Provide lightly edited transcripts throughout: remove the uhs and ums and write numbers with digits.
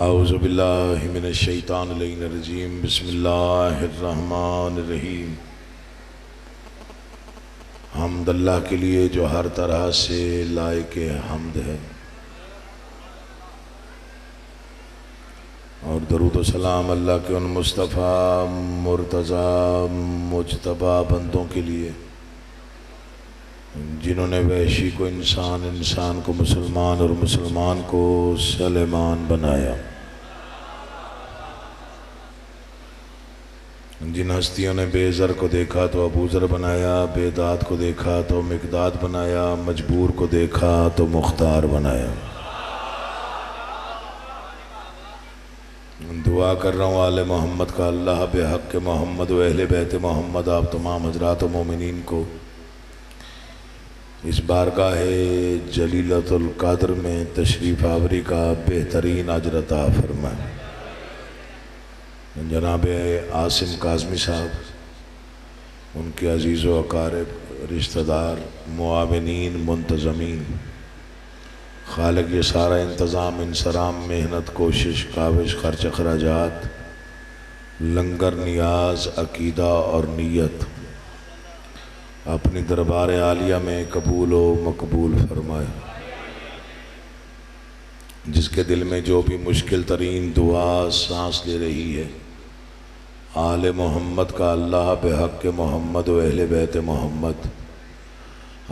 औज़ु बिल्लाहि मिनश्शैतानिर्रजीम बिस्मिल्लाहिर्रहमानिर्रहीम। हम्द अल्लाह के लिए जो हर तरह से लायक हम्द है, और दरूद व सलाम अल्लाह के उन मुस्तफ़ा मुर्तज़ा मुज्तबा बंदों के लिए जिन्होंने वहशी को इंसान, इंसान को मुसलमान और मुसलमान को सलेमान बनाया। जिन हस्तियों ने बेज़र को देखा तो अबूज़र बनाया, बेदात को देखा तो मिक़दाद बनाया, मजबूर को देखा तो मुख्तार बनाया। दुआ कर रहा हूँ आले मोहम्मद का, अल्लाह बेहक़ मोहम्मद व अहले बैत मोहम्मद आप तमाम हज़रात मोमिनीन को इस बारगाह जलीलतुल क़द्र में तशरीफ़ आवरी का बेहतरीन अजर अता फरमाए। जनाब आसिम काज़मी साहब, उनके अज़ीज़ व अक़ारिब, रिश्तेदार, मुआविनीन, मुंतज़मीन, खालिक ये सारा इंतज़ाम, इंसराम, मेहनत, कोशिश, काविश, खर्च अखराजात, लंगर, नियाज, अकीदा और नीयत अपनी दरबार आलिया में कबूल व मकबूल फरमाए। जिसके दिल में जो भी मुश्किल तरीन दुआ सांस ले रही है, आले मोहम्मद का अल्लाह बेहक़ मोहम्मद व अहले बैत मोहम्मद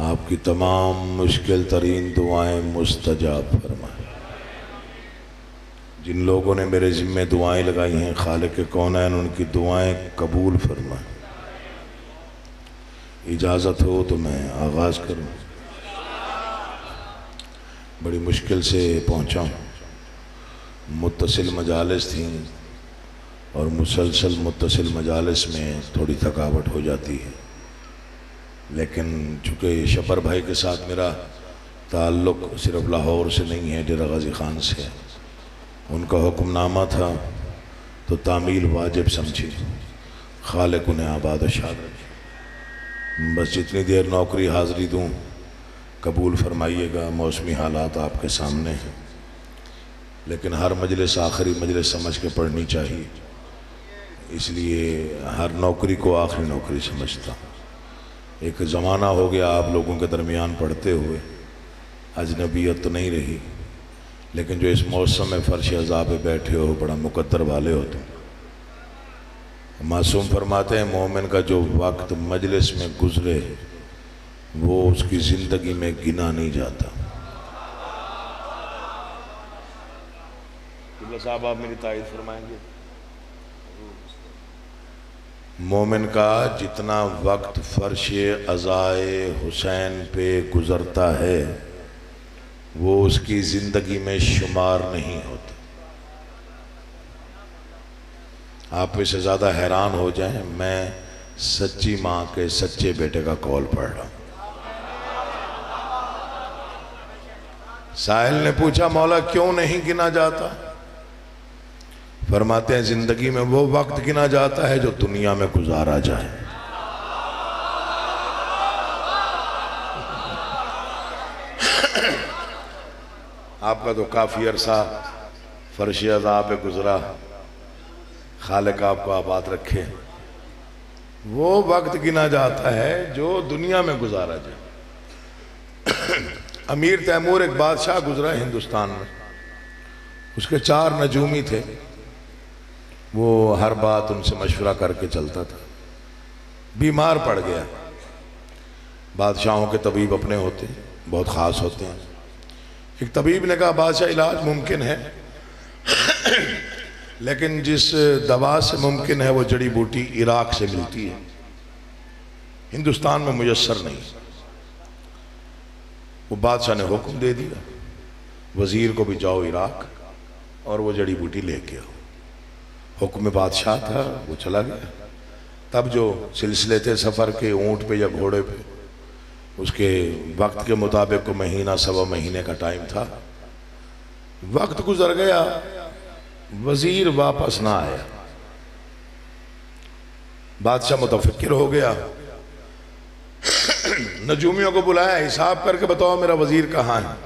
आपकी तमाम मुश्किल तरीन दुआएँ मुस्तजाब फरमाए। जिन लोगों ने मेरे ज़िम्मे दुआएँ लगाई हैं, खालिक कौनैन उनकी दुआएँ कबूल फरमाए। इजाज़त हो तो मैं आगाज़ करूँ। बड़ी मुश्किल से पहुँचा हूँ, मुत्तसिल मजालिस थी और मुसलसल मुत्तसिल मजालिस में थोड़ी थकावट हो जाती है, लेकिन चूँकि शबर भाई के साथ मेरा ताल्लुक़ सिर्फ़ लाहौर से नहीं है, डेरा गाज़ी ख़ान से है। उनका हुक्मनामा था तो तामील वाजिब समझी, खालिक उन्हें आबाद व शाद रखे। बस जितनी देर नौकरी हाज़िरी दूँ कबूल फरमाइएगा। मौसमी हालात आपके सामने हैं, लेकिन हर मजलिस आखिरी मजलिस समझ के पढ़नी चाहिए, इसलिए हर नौकरी को आखिरी नौकरी समझता हूँ। एक ज़माना हो गया आप लोगों के दरमियान पढ़ते हुए, अजनबियत तो नहीं रही, लेकिन जो इस मौसम में फ़र्श अज़ा पे बैठे हो, बड़ा मुक़द्दर वाले हो तुम। मासूम फरमाते हैं मोमिन का जो वक्त मजलिस में गुज़रे वो उसकी ज़िंदगी में गिना नहीं जाता। साहब आप मेरी तारीफ़ फरमाएंगे। मोमिन का जितना वक्त फ़र्श अज़ाए हुसैन पे गुज़रता है वो उसकी ज़िंदगी में शुमार नहीं होता। आप इससे ज़्यादा हैरान हो जाएं, मैं सच्ची माँ के सच्चे बेटे का कौल पढ़ रहा हूँ। साहिल ने पूछा मौला क्यों नहीं गिना जाता? फरमाते हैं ज़िंदगी में वो वक्त गिना जाता है जो दुनिया में गुजारा जाए। आपका तो काफ़ी अरसा फ़र्श अज़ा पे गुज़रा, खालिक आपको आबाद रखे। वो वक्त गिना जाता है जो दुनिया में गुजारा जाए। अमीर तैमूर एक बादशाह गुजरा हिंदुस्तान में, उसके 4 नजूमी थे, वो हर बात उनसे मशवरा करके चलता था। बीमार पड़ गया। बादशाहों के तबीब अपने होते हैं, बहुत ख़ास होते हैं। एक तबीब ने कहा बादशाह इलाज मुमकिन है, लेकिन जिस दवा से मुमकिन है वो जड़ी बूटी इराक से मिलती है, हिंदुस्तान में मुयस्सर नहीं। वो बादशाह ने हुक्म दे दिया वज़ीर को भी जाओ इराक और वो जड़ी बूटी लेके आओ। हुक्म बादशाह था, वो चला गया। तब जो सिलसिले थे सफ़र के, ऊँट पे या घोड़े पे, उसके वक्त के मुताबिक को महीना सवा महीने का टाइम था। वक्त गुजर गया, वज़ीर वापस ना आया। बादशाह मुतफक्किर हो गया, नजूमियों को बुलाया, हिसाब करके बताओ मेरा वज़ीर कहाँ है।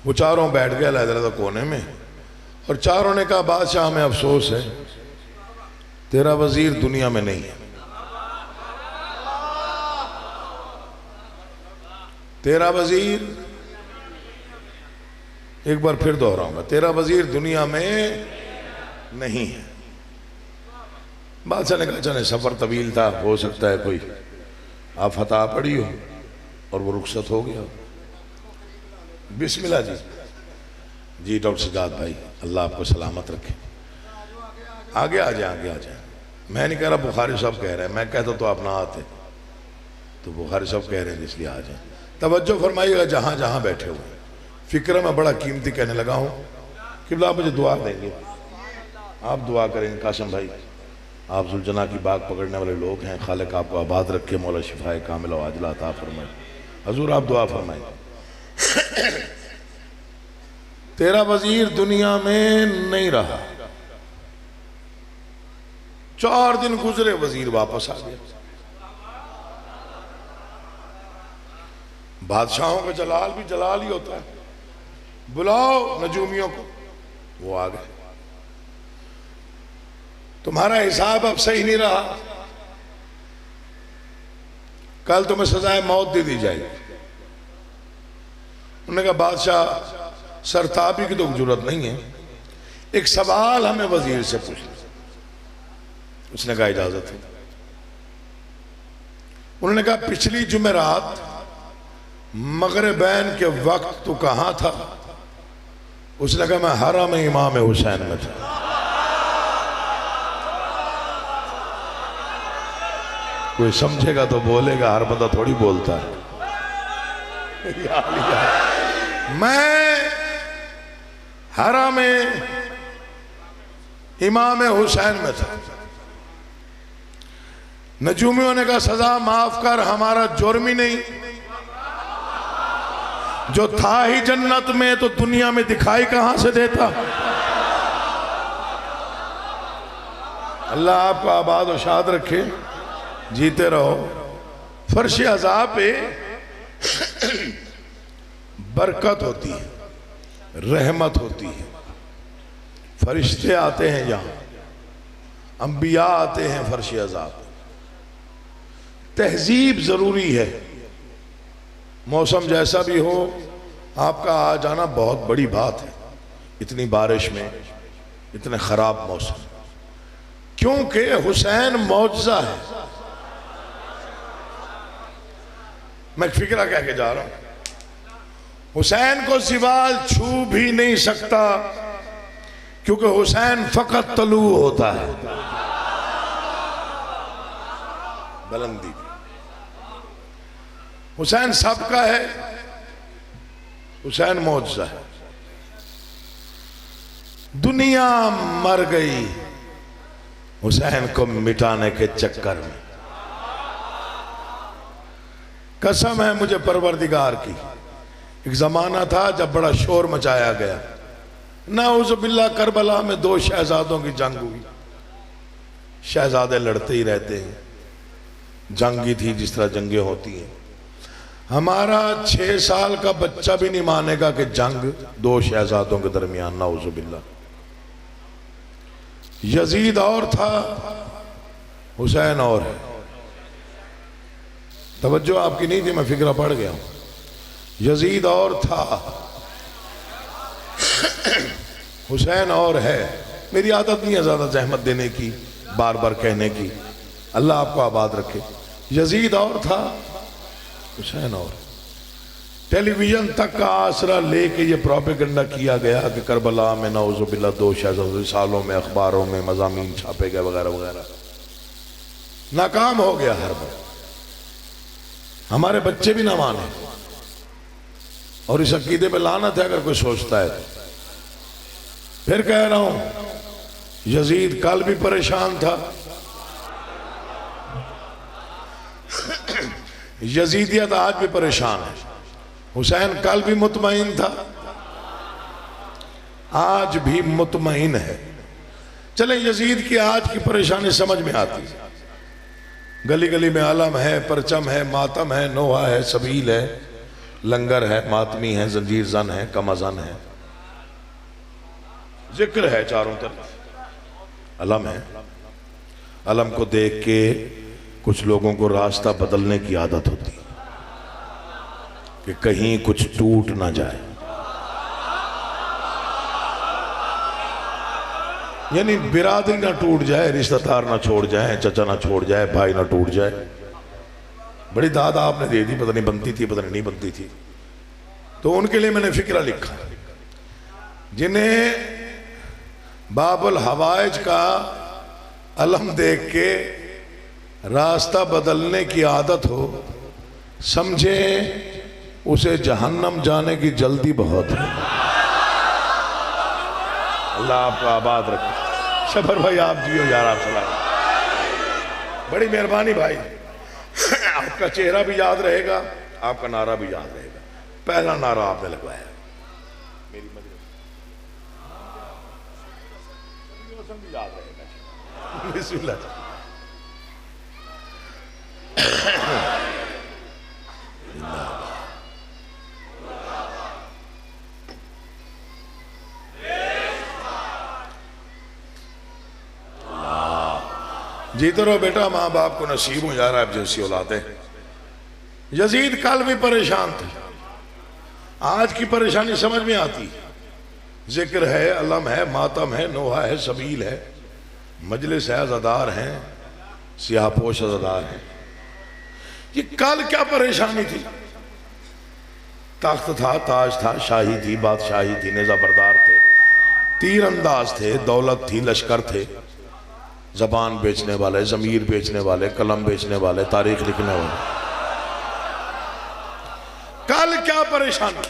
वो चारों बैठ गए अलग-अलग कोने में। और चारों ने कहा बादशाह हमें अफसोस है, तेरा वजीर दुनिया में नहीं है। तेरा वजीर, एक बार फिर दोहराऊंगा, तेरा वजीर दुनिया में नहीं है। बादशाह ने कहा चले सफर तवील था, हो सकता है कोई आप फतह पड़ी हो और वो रुखसत हो गया। बिस्मिल्लाह जी डॉक्टर सजाद भाई, अल्लाह आपको सलामत रखे। आगे आ जाए, आगे आ जाए। मैं नहीं कह रहा, बुखारी साहब कह रहे हैं, मैं कहता तो आप ना आते, तो बुखारी साहब कह रहे हैं इसलिए आ जाए। तवज्जो फरमाइएगा जहाँ जहाँ बैठे हुए। फिक्र में बड़ा कीमती कहने लगा हूँ कि आप मुझे दुआ देंगे, आप दुआ करेंगे। कासिम भाई, आप जुलजना की बाग पकड़ने वाले लोग हैं, खालिक आपको आबाद रखे, मौला शिफाए कामिल व आजिला अता फरमाए। हजूर आप दुआ फरमाए। तेरा वजीर दुनिया में नहीं रहा। 4 दिन गुजरे, वजीर वापस आ गया। बादशाहों का जलाल भी जलाल ही होता है, बुलाओ नजूमियों को, वो आ गए। तुम्हारा हिसाब अब सही नहीं रहा, कल तुम्हें सजाए मौत दे दी जाएगी। उन्होंने कहा बादशाह सरताबी की तो जरूरत नहीं है, एक सवाल हमें वजीर से पूछना। उसने कहा इजाजत है। उन्होंने कहा पिछली जुमेरात मगरिबैन के वक्त तू कहां था? उसने कहा मैं हरम इमाम हुसैन में था। कोई समझेगा तो बोलेगा, हर बंदा थोड़ी बोलता है। मैं हरम इमाम हुसैन में था। नजूमियों ने कहा सजा माफ कर, हमारा जुर्म ही नहीं, जो था ही जन्नत में तो दुनिया में दिखाई कहां से देता। अल्लाह आपको आबाद और शाद रखे, जीते रहो। फर्श अज़ाब पे बरकत होती है, रहमत होती है, फरिश्ते आते हैं, यहां अंबिया आते हैं। फर्श अज़ाब तहजीब जरूरी है। मौसम जैसा भी हो, आपका आ जाना बहुत बड़ी बात है, इतनी बारिश में, इतने खराब मौसम, क्योंकि हुसैन मौजज़ा है। मैं फिक्रा कह के जा रहा हूं, हुसैन को सिवाल छू भी नहीं सकता, क्योंकि हुसैन फकत तलू होता है, बुलंदी। हुसैन सबका है, हुसैन मौजज़ा है। दुनिया मर गई हुसैन को मिटाने के चक्कर में। कसम है मुझे परवरदिगार की, एक जमाना था जब बड़ा शोर मचाया गया, नाउज़ुबिल्लाह करबला में 2 शहजादों की जंग हुई। शहजादे लड़ते ही रहते हैं, जंगी थी जिस तरह जंगें होती हैं। हमारा 6 साल का बच्चा भी नहीं मानेगा कि जंग 2 शहजादों के दरमियान, नाउज़ुबिल्लाह। यजीद और था, हुसैन और है। तवज्जो आपकी नहीं थी, मैं फिक्रा पड़ गया हूं। यजीद और था, हुसैन और है। मेरी आदत नहीं है ज्यादा जहमत देने की, बार बार कहने की, अल्लाह आपको आबाद रखे। यजीद और था, हुसैन और। टेलीविजन तक का आसरा लेके ये प्रोपेगेंडा किया गया कि करबला में नाउज़ुबिल्लाह 2 शहजादे, सालों में अखबारों में मज़ामीन छापे गए वगैरह वगैरह। नाकाम हो गया हर बार। हमारे बच्चे भी ना माने, और इस अकीदे पे लानत है अगर कोई सोचता है। फिर कह रहा हूं, यजीद कल भी परेशान था, यजीदियत आज भी परेशान है। हुसैन कल भी मुतमईन था, आज भी मुतमईन है। चले यजीद की आज की परेशानी समझ में आती है। गली गली में आलम है, परचम है, मातम है, नोहा है, सबील है, लंगर है, मातमी है, जंजीर जन है, कमजन है। जिक्र है चारों तरफ, अलम है। अलम को देख के कुछ लोगों को रास्ता बदलने की आदत होती है कि कहीं कुछ टूट ना जाए, यानी बिरादरी ना टूट जाए, रिश्तेदार ना छोड़ जाए, चचा ना छोड़ जाए, भाई ना टूट जाए। बड़ी दाद आपने दे दी, पता नहीं बनती थी पता नहीं बनती थी। तो उनके लिए मैंने फिक्रा लिखा, जिन्हें बाबुल हवाइज का अलम देख के रास्ता बदलने की आदत हो, समझे उसे जहन्नम जाने की जल्दी बहुत है। अल्लाह आपको आबाद रखे। शबर भाई आप जियो यार, आप चलाए, बड़ी मेहरबानी भाई। आपका चेहरा भी याद रहेगा, आपका नारा भी याद रहेगा। पहला नारा आपने लगवाया मेरी मदद भी याद रहेगा। बिस्मिल्लाह। जीते रहो बेटा, माँ बाप को नसीब हो यार आप जैसी औलादे। यजीद कल भी परेशान थे, आज की परेशानी समझ में आती। जिक्र है, अलम है, मातम है, नोहा है, सबील है, मजलिस है, अज़ादार हैं, सियाहपोश अज़ादार हैं। ये कल क्या परेशानी थी? तख्त था, ताज था, शाही थी, बादशाही थी, नेज़ा बरदार थे, तीर अंदाज थे, दौलत थी, लश्कर थे, जबान बेचने वाले, जमीर बेचने वाले, कलम बेचने वाले, तारीख लिखने वाले। कल क्या परेशानी?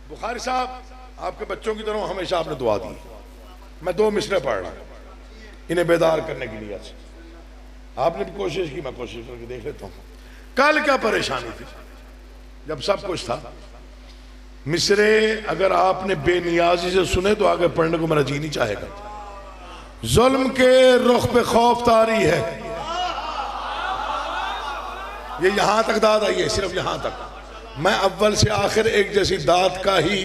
बुखारी साहब आपके बच्चों की तरह हमेशा आपने दुआ दी। मैं 2 मिसरे पढ़ रहा हूं इन्हें बेदार करने की नियत से। आपने भी कोशिश की, मैं कोशिश करके देख लेता हूं। कल क्या परेशानी थी जब सब कुछ था? मिसरे अगर आपने बेनियाजी से सुने तो आगे पढ़ने को मेरा जी नहीं चाहेगा। जुल्म के रुख पे खौफ तारी है। ये यहां तक दाद आई है, सिर्फ यहां तक। मैं अव्वल से आखिर एक जैसी दाद का ही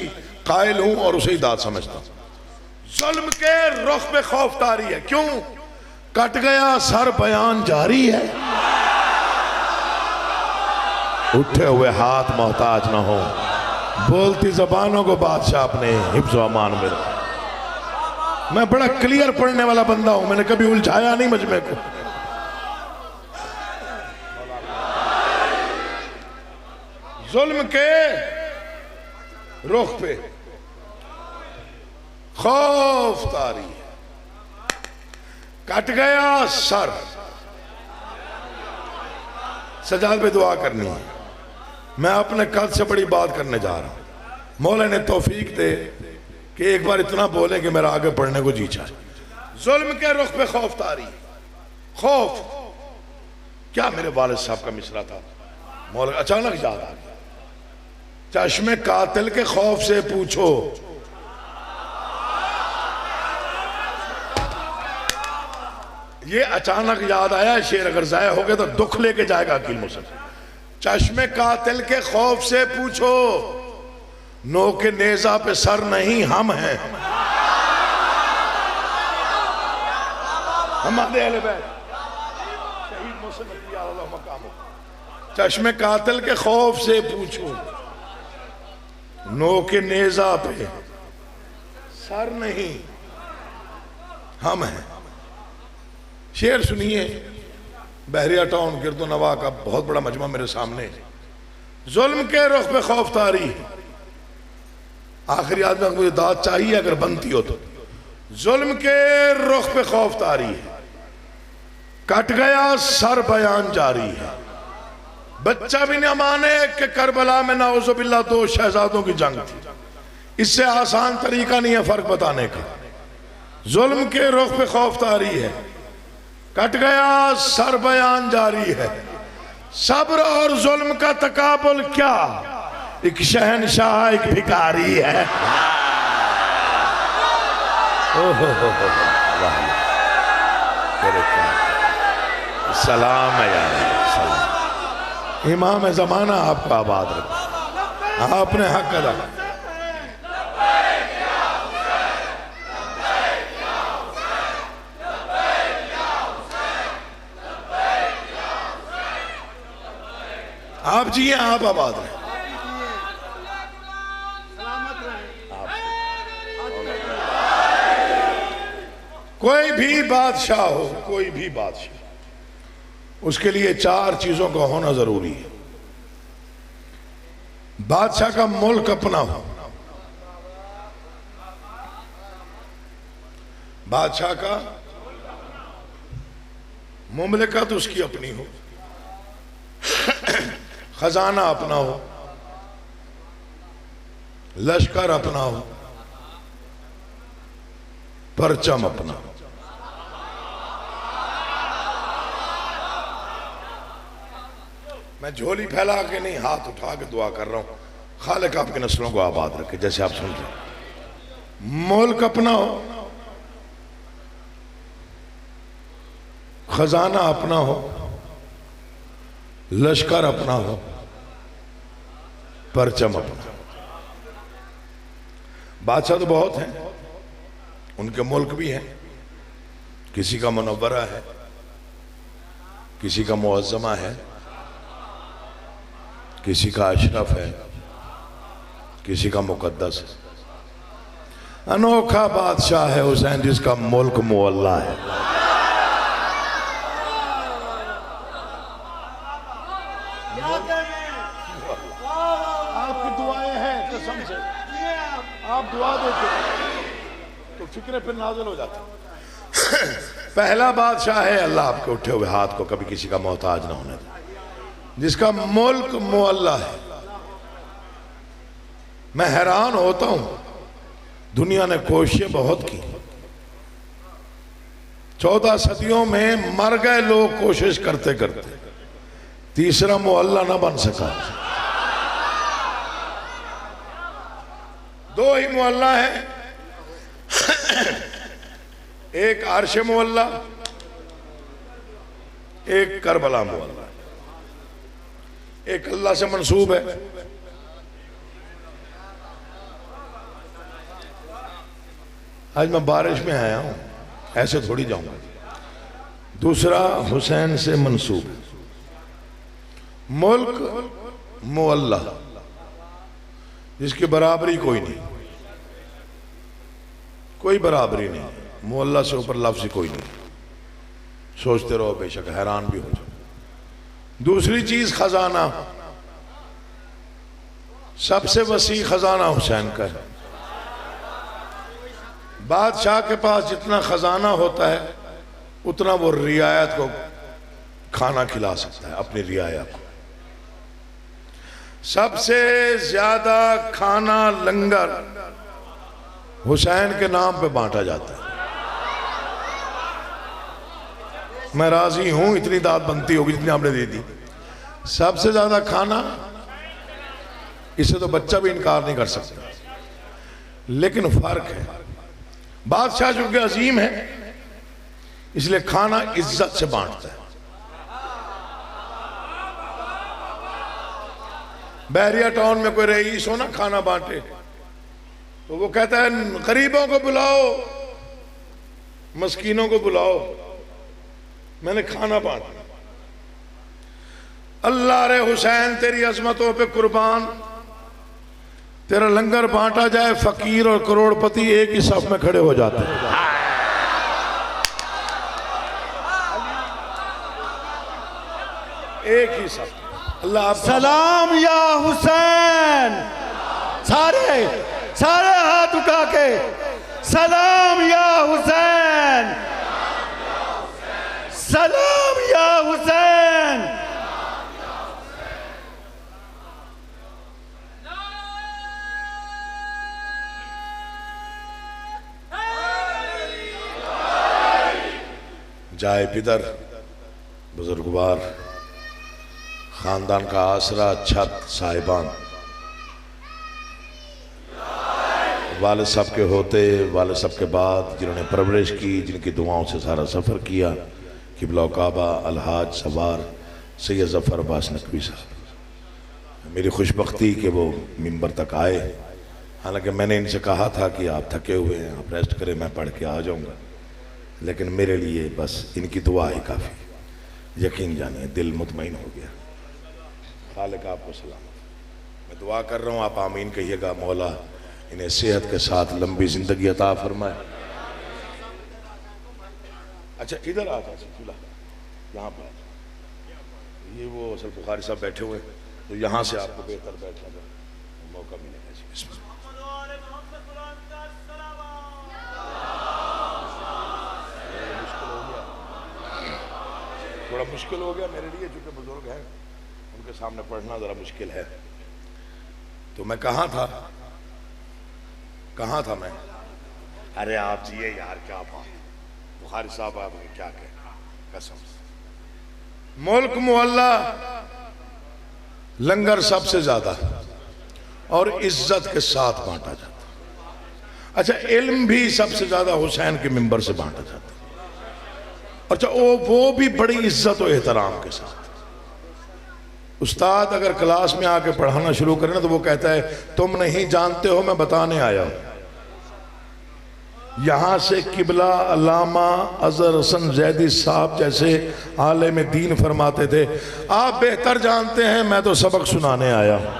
कायल हूं और उसे ही दाद समझता हूं। जुल्म के रुख पे खौफ तारी है। क्यों? कट गया सर बयान जारी है, उठे हुए हाथ मोहताज ना हो, बोलती जबानों को बादशाह अपने हिफ्ज़ व अमान में रखो। मैं बड़ा क्लियर पढ़ने वाला बंदा हूं, मैंने कभी उलझाया नहीं मजमे को। जुल्म के रुख पे खौफ तारी है, कट गया सर। सजाद पे दुआ करनी है। मैं अपने कद से बड़ी बात करने जा रहा हूं। मौला ने तौफीक दे कि एक बार इतना बोले कि मेरा आगे पढ़ने को जी चाहे। जुल्म के रुख पे खौफ तारी। खौफ क्या? मेरे वालिद साहब का मिसरा था, मौला अचानक याद आ गया। चश्मे कातिल के खौफ से पूछो, ये अचानक याद आया। शेर अगर जाया हो गया तो दुख लेके जाएगा अकील मुसलमान। चश्मे कातिल के खौफ से पूछो, नो के नेजा पे सर नहीं हम हैं। हमारे अहले बैत शहीद मुसलमान मकाम। चश्मे कातिल के खौफ से पूछो, नो के नेजा पे सर नहीं हम हैं। शेर सुनिए, बहरिया टाउन गिरदो नवा का बहुत बड़ा मजमा मेरे सामने। जुल्म के रुख पे खौफ तारी। आखिरी आदमी मुझे दाद चाहिए अगर बनती हो तो। जुल्म के रुख पे खौफ तारी है, कट गया सर बयान जारी है। बच्चा भी न माने कि करबला में नाउज़ुबिल्लाह 2 शहजादों की जंग थी। इससे आसान तरीका नहीं है फर्क बताने का। जुल्म के रुख पे खौफ तारी है, कट गया सर बयान जारी है। सब्र और जुल्म का तकाबुल क्या? एक शहनशाह एक भिखारी है। सलाम है यार, सलाम। इमाम ज़माना आपको आबाद रखे, आपने हक अदा। आप जिए, आप आबाद रहें। कोई भी बादशाह हो, कोई भी बादशाह, उसके लिए 4 चीजों का होना जरूरी है। बादशाह का मुल्क अपना हो, बादशाह का मुमलिकत उसकी अपनी हो, खजाना अपना हो, लश्कर अपना हो, परचम अपना हो। मैं झोली फैला के नहीं, हाथ उठा के दुआ कर रहा हूं, खालिक आपकी नस्लों को आबाद रखे। जैसे आप सुन रहे, मुल्क अपना हो, खजाना अपना हो, लश्कर अपना हो, परचम अपना। बादशाह तो बहुत हैं, उनके मुल्क भी हैं। किसी का मुनव्वरा है, किसी का मुअज़्ज़मा है, किसी का अशरफ है, किसी का मुकद्दस है। अनोखा बादशाह है हुसैन, जिसका मुल्क मुअल्ला है। आपकी दुआएं हैं कसम से, आप दुआ देते तो फिक्र फिर नाज़िल हो जाता। पहला बादशाह है अल्लाह आपके उठे हुए हाथ को कभी किसी का मोहताज ना होने दे, जिसका मुल्क मुअल्ला है। मैं हैरान होता हूं, दुनिया ने कोशिशें बहुत की, 14 सदियों में मर गए लोग कोशिश करते करते, तीसरा मुअल्ला ना बन सका। 2 ही मुअल्ला है, एक अर्श मुअल्ला, एक करबला मुअल्ला। एक अल्लाह से मंसूब है, आज मैं बारिश में आया हूं, ऐसे थोड़ी जाऊंगा। दूसरा हुसैन से मंसूब है, मुल्क मुअल्ला, जिसकी बराबरी कोई नहीं, कोई बराबरी नहीं, मुअल्ला से ऊपर लफ्ज़ ही कोई नहीं। सोचते रहो, बेशक हैरान भी हो जाओ। दूसरी चीज खजाना, सबसे वसी खजाना हुसैन का है। बादशाह के पास जितना खजाना होता है उतना वो रियायत को खाना खिला सकता है, अपनी रियाया को। सबसे ज्यादा खाना लंगर हुसैन के नाम पे बांटा जाता है। मैं राजी हूं, इतनी दाद बनती होगी जितनी आपने दे दी। सबसे ज्यादा खाना, इससे तो बच्चा भी इनकार नहीं कर सकता। लेकिन फर्क है, बादशाह चूंकि अजीम है इसलिए खाना इज्जत से बांटता है। बहरिया टाउन में कोई रईस हो ना, खाना बांटे तो वो कहता है गरीबों को बुलाओ, मस्कीनों को बुलाओ, मैंने खाना बांटा। अल्लाह रे हुसैन तेरी अजमतों पे कुर्बान, तेरा लंगर बांटा जाए, फकीर और करोड़पति एक ही सफ में खड़े हो जाते हैं। एक ही सफ। अल्लाह सलाम या हुसैन, सारे सारे हाथ उठा के सलाम या हुसैन, सलाम या हुसैन। जाए पिदर, बुजुर्गवार, खानदान का आसरा, छत साहिबान, वालिद साहब के होते, वालिद साहब के बाद जिन्होंने परवरिश की, जिनकी दुआओं से सारा सफ़र किया, किबला काबा अलहाज सवार सैयद ज़फ़र अब्बास नकवी साहब। मेरी खुशबख्ती कि वो मिंबर तक आए। हालांकि मैंने इनसे कहा था कि आप थके हुए हैं, आप रेस्ट करें, मैं पढ़ के आ जाऊँगा, लेकिन मेरे लिए बस इनकी दुआ ही काफ़ी। यकीन जानिए दिल मुतमईन हो गया। खालिक आपको सलामत। मैं दुआ कर रहा हूँ, आप आमीन कहिएगा। मौला इन्हें सेहत के साथ लंबी जिंदगी अता फरमाए। अच्छा इधर आ जाए चूल्हा, यहाँ पर ये वो असल बुखारी साहब बैठे हुए, तो यहाँ से आपको बेहतर बैठने का मौका मिलेगा जी। थोड़ा मुश्किल हो गया मेरे लिए, चूंकि बुजुर्ग हैं, उनके सामने पढ़ना ज़रा मुश्किल है। तो मैं कहाँ था मैं? अरे आप जिए यार, क्या बात, बुखारी साहब आप क्या कहें, कसम से। मुल्क मोहल्ला लंगर सबसे ज्यादा और इज्जत के साथ बांटा जाता। अच्छा इल्म भी सबसे ज्यादा हुसैन के मिंबर से बांटा जाता। अच्छा वो भी बड़ी इज्जत और एहतराम के साथ। उस्ताद अगर क्लास में आके पढ़ाना शुरू करें ना, तो वो कहता है तुम नहीं जानते हो, मैं बताने आया हूं। यहां से किबला अल्लामा अजहर हसन जैदी साहब जैसे आलिम दीन फरमाते थे, आप बेहतर जानते हैं, मैं तो सबक सुनाने आया हूं।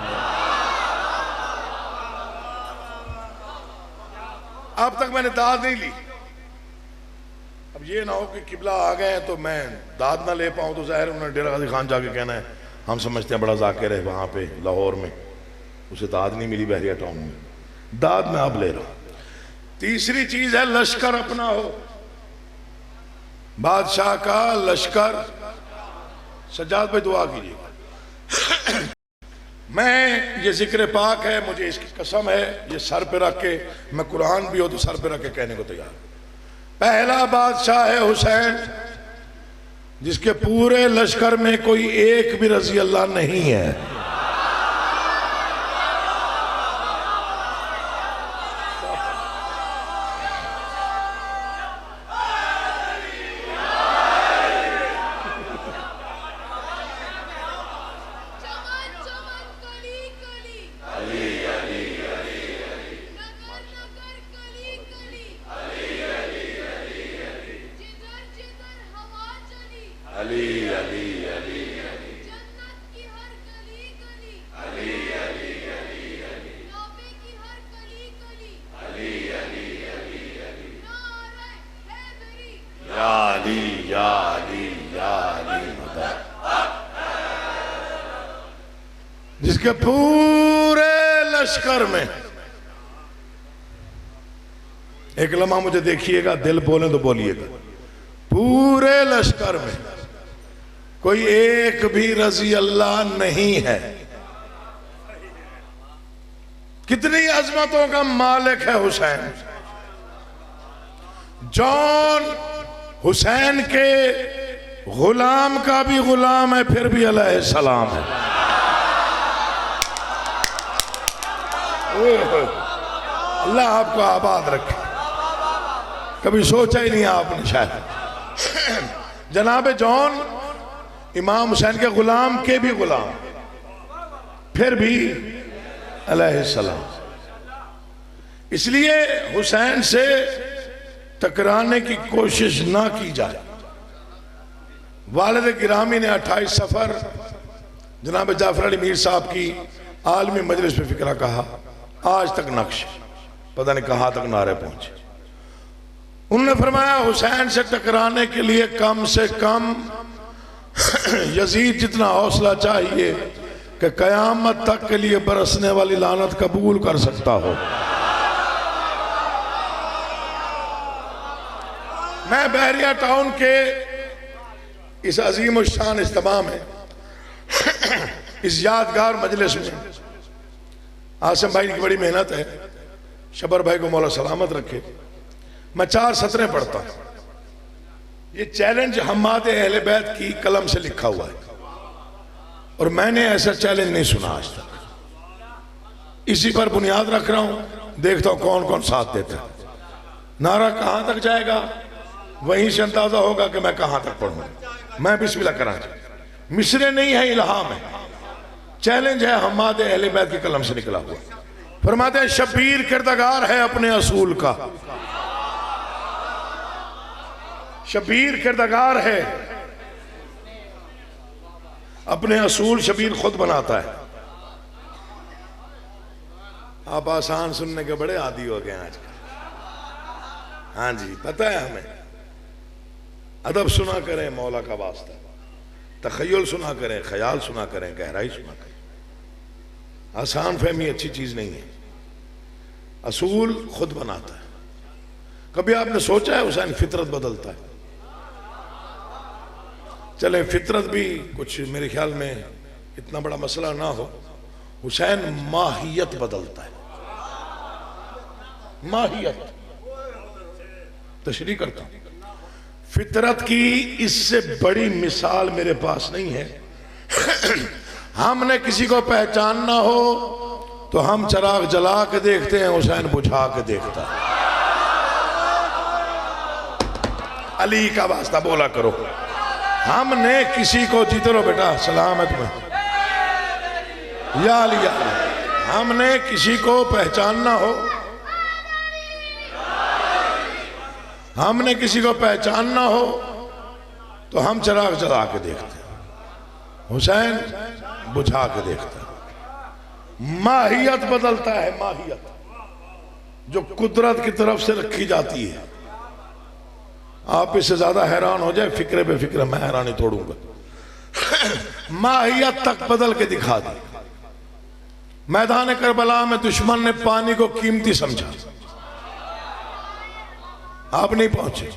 अब तक मैंने दाद नहीं ली। अब ये ना हो कि किबला आ गए तो मैं दाद ना ले पाऊं, तो जाहिर उन्होंने डेरा गाजी खान जाके कहना है हम समझते हैं बड़ा जाकिर है वहां पे लाहौर में, उसे दाद नहीं मिली बहरिया टाउन में। दाद मैं अब ले रहा हूं। तीसरी चीज है लश्कर अपना हो, बादशाह का लश्कर। सज्जाद भाई दुआ कीजिएगा। मैं ये जिक्र पाक है, मुझे इसकी कसम है, ये सर पे रख के, मैं कुरान भी हो तो सर पे रख के कहने को तैयार। पहला बादशाह है हुसैन, जिसके पूरे लश्कर में कोई एक भी रजी अल्लाह नहीं है। जिसके पूरे लश्कर में, एक लम्हा मुझे देखिएगा, दिल बोले तो बोलिएगा, पूरे लश्कर में कोई एक भी रजी अल्लाह नहीं है। कितनी अजमतों का मालिक है हुसैन। जॉन हुसैन के गुलाम का भी गुलाम है, फिर भी अलैहिस्सलाम है। अल्लाह आपको आबाद रखे। कभी सोचा ही नहीं आपने शायद। जनाब जॉन इमाम हुसैन के गुलाम के भी गुलाम, फिर भी अलैहिस्सलाम। इसलिए हुसैन से टकराने की कोशिश ना की जाए। वालिद गिरामी ने 28 सफर जनाब जाफर अली मीर साहब की आलमी मजलिस पे फिक्रा कहा, आज तक नक्श पता नहीं कहां तक नारे पहुंचे। उन्होंने फरमाया हुसैन से टकराने के लिए कम से कम यजीद जितना हौसला चाहिए कि कयामत तक के लिए बरसने वाली लानत कबूल कर सकता हो। मैं बहरिया टाउन के इस अजीम शान इज्तिमा में, इस यादगार मजलिस में, आसिम भाई की बड़ी मेहनत है, शबर भाई को मौला सलामत रखे, मैं 4 सतरें पढ़ता हूं। ये चैलेंज हम्माद अहले बैत की कलम से लिखा हुआ है और मैंने ऐसा चैलेंज नहीं सुना आज तक। इसी पर बुनियाद रख रहा हूं, देखता हूं कौन कौन साथ देता है। नारा कहां तक जाएगा वहीं से अंदाजा होगा कि मैं कहां तक पढ़ूंगा। मैं बिस्मिल्लाह कराची, मिसरे नहीं है, इल्हाम है, चैलेंज है हम्माद अहले बैत की कलम से निकला हुआ। फरमाते हैं शबीर किरदार है अपने असूल का, शबीर किरदार है अपने असूल शबीर खुद बनाता है। आप आसान सुनने के बड़े आदी हो गए आजकल। हाँ जी, पता है हमें। अदब सुना करें मौला का वास्ता, तखय्युल सुना करें, ख्याल सुना करें, गहराई सुना करें। आसान फहमी अच्छी चीज नहीं है। असूल खुद बनाता है। कभी आपने सोचा है हुसैन फितरत बदलता है? चले फितरत भी कुछ मेरे ख्याल में इतना बड़ा मसला ना हो। हुसैन माहियत बदलता है। माहियत तशरीह करता हूं। फितरत की इससे बड़ी मिसाल मेरे पास नहीं है। हमने किसी को पहचानना हो तो हम चिराग जला के देखते हैं, हुसैन बुझा के देखता है। अली का वास्ता बोला करो। हमने किसी को, जीते रहो बेटा, सलामत में या अली, हमने किसी को पहचानना हो, हमने किसी को पहचानना हो तो हम चिराग जला के देखते हैं, हुसैन बुझा के देखता है। माहियत बदलता है। माहियत जो कुदरत की तरफ से रखी जाती है। आप इससे ज्यादा हैरान हो जाए, फिक्रे पे फिक्र, मैं हैरानी तोड़ूंगा। माहियत तक बदल के दिखा दी। मैदान करबला में दुश्मन ने पानी को कीमती समझा, आप नहीं पहुंचे।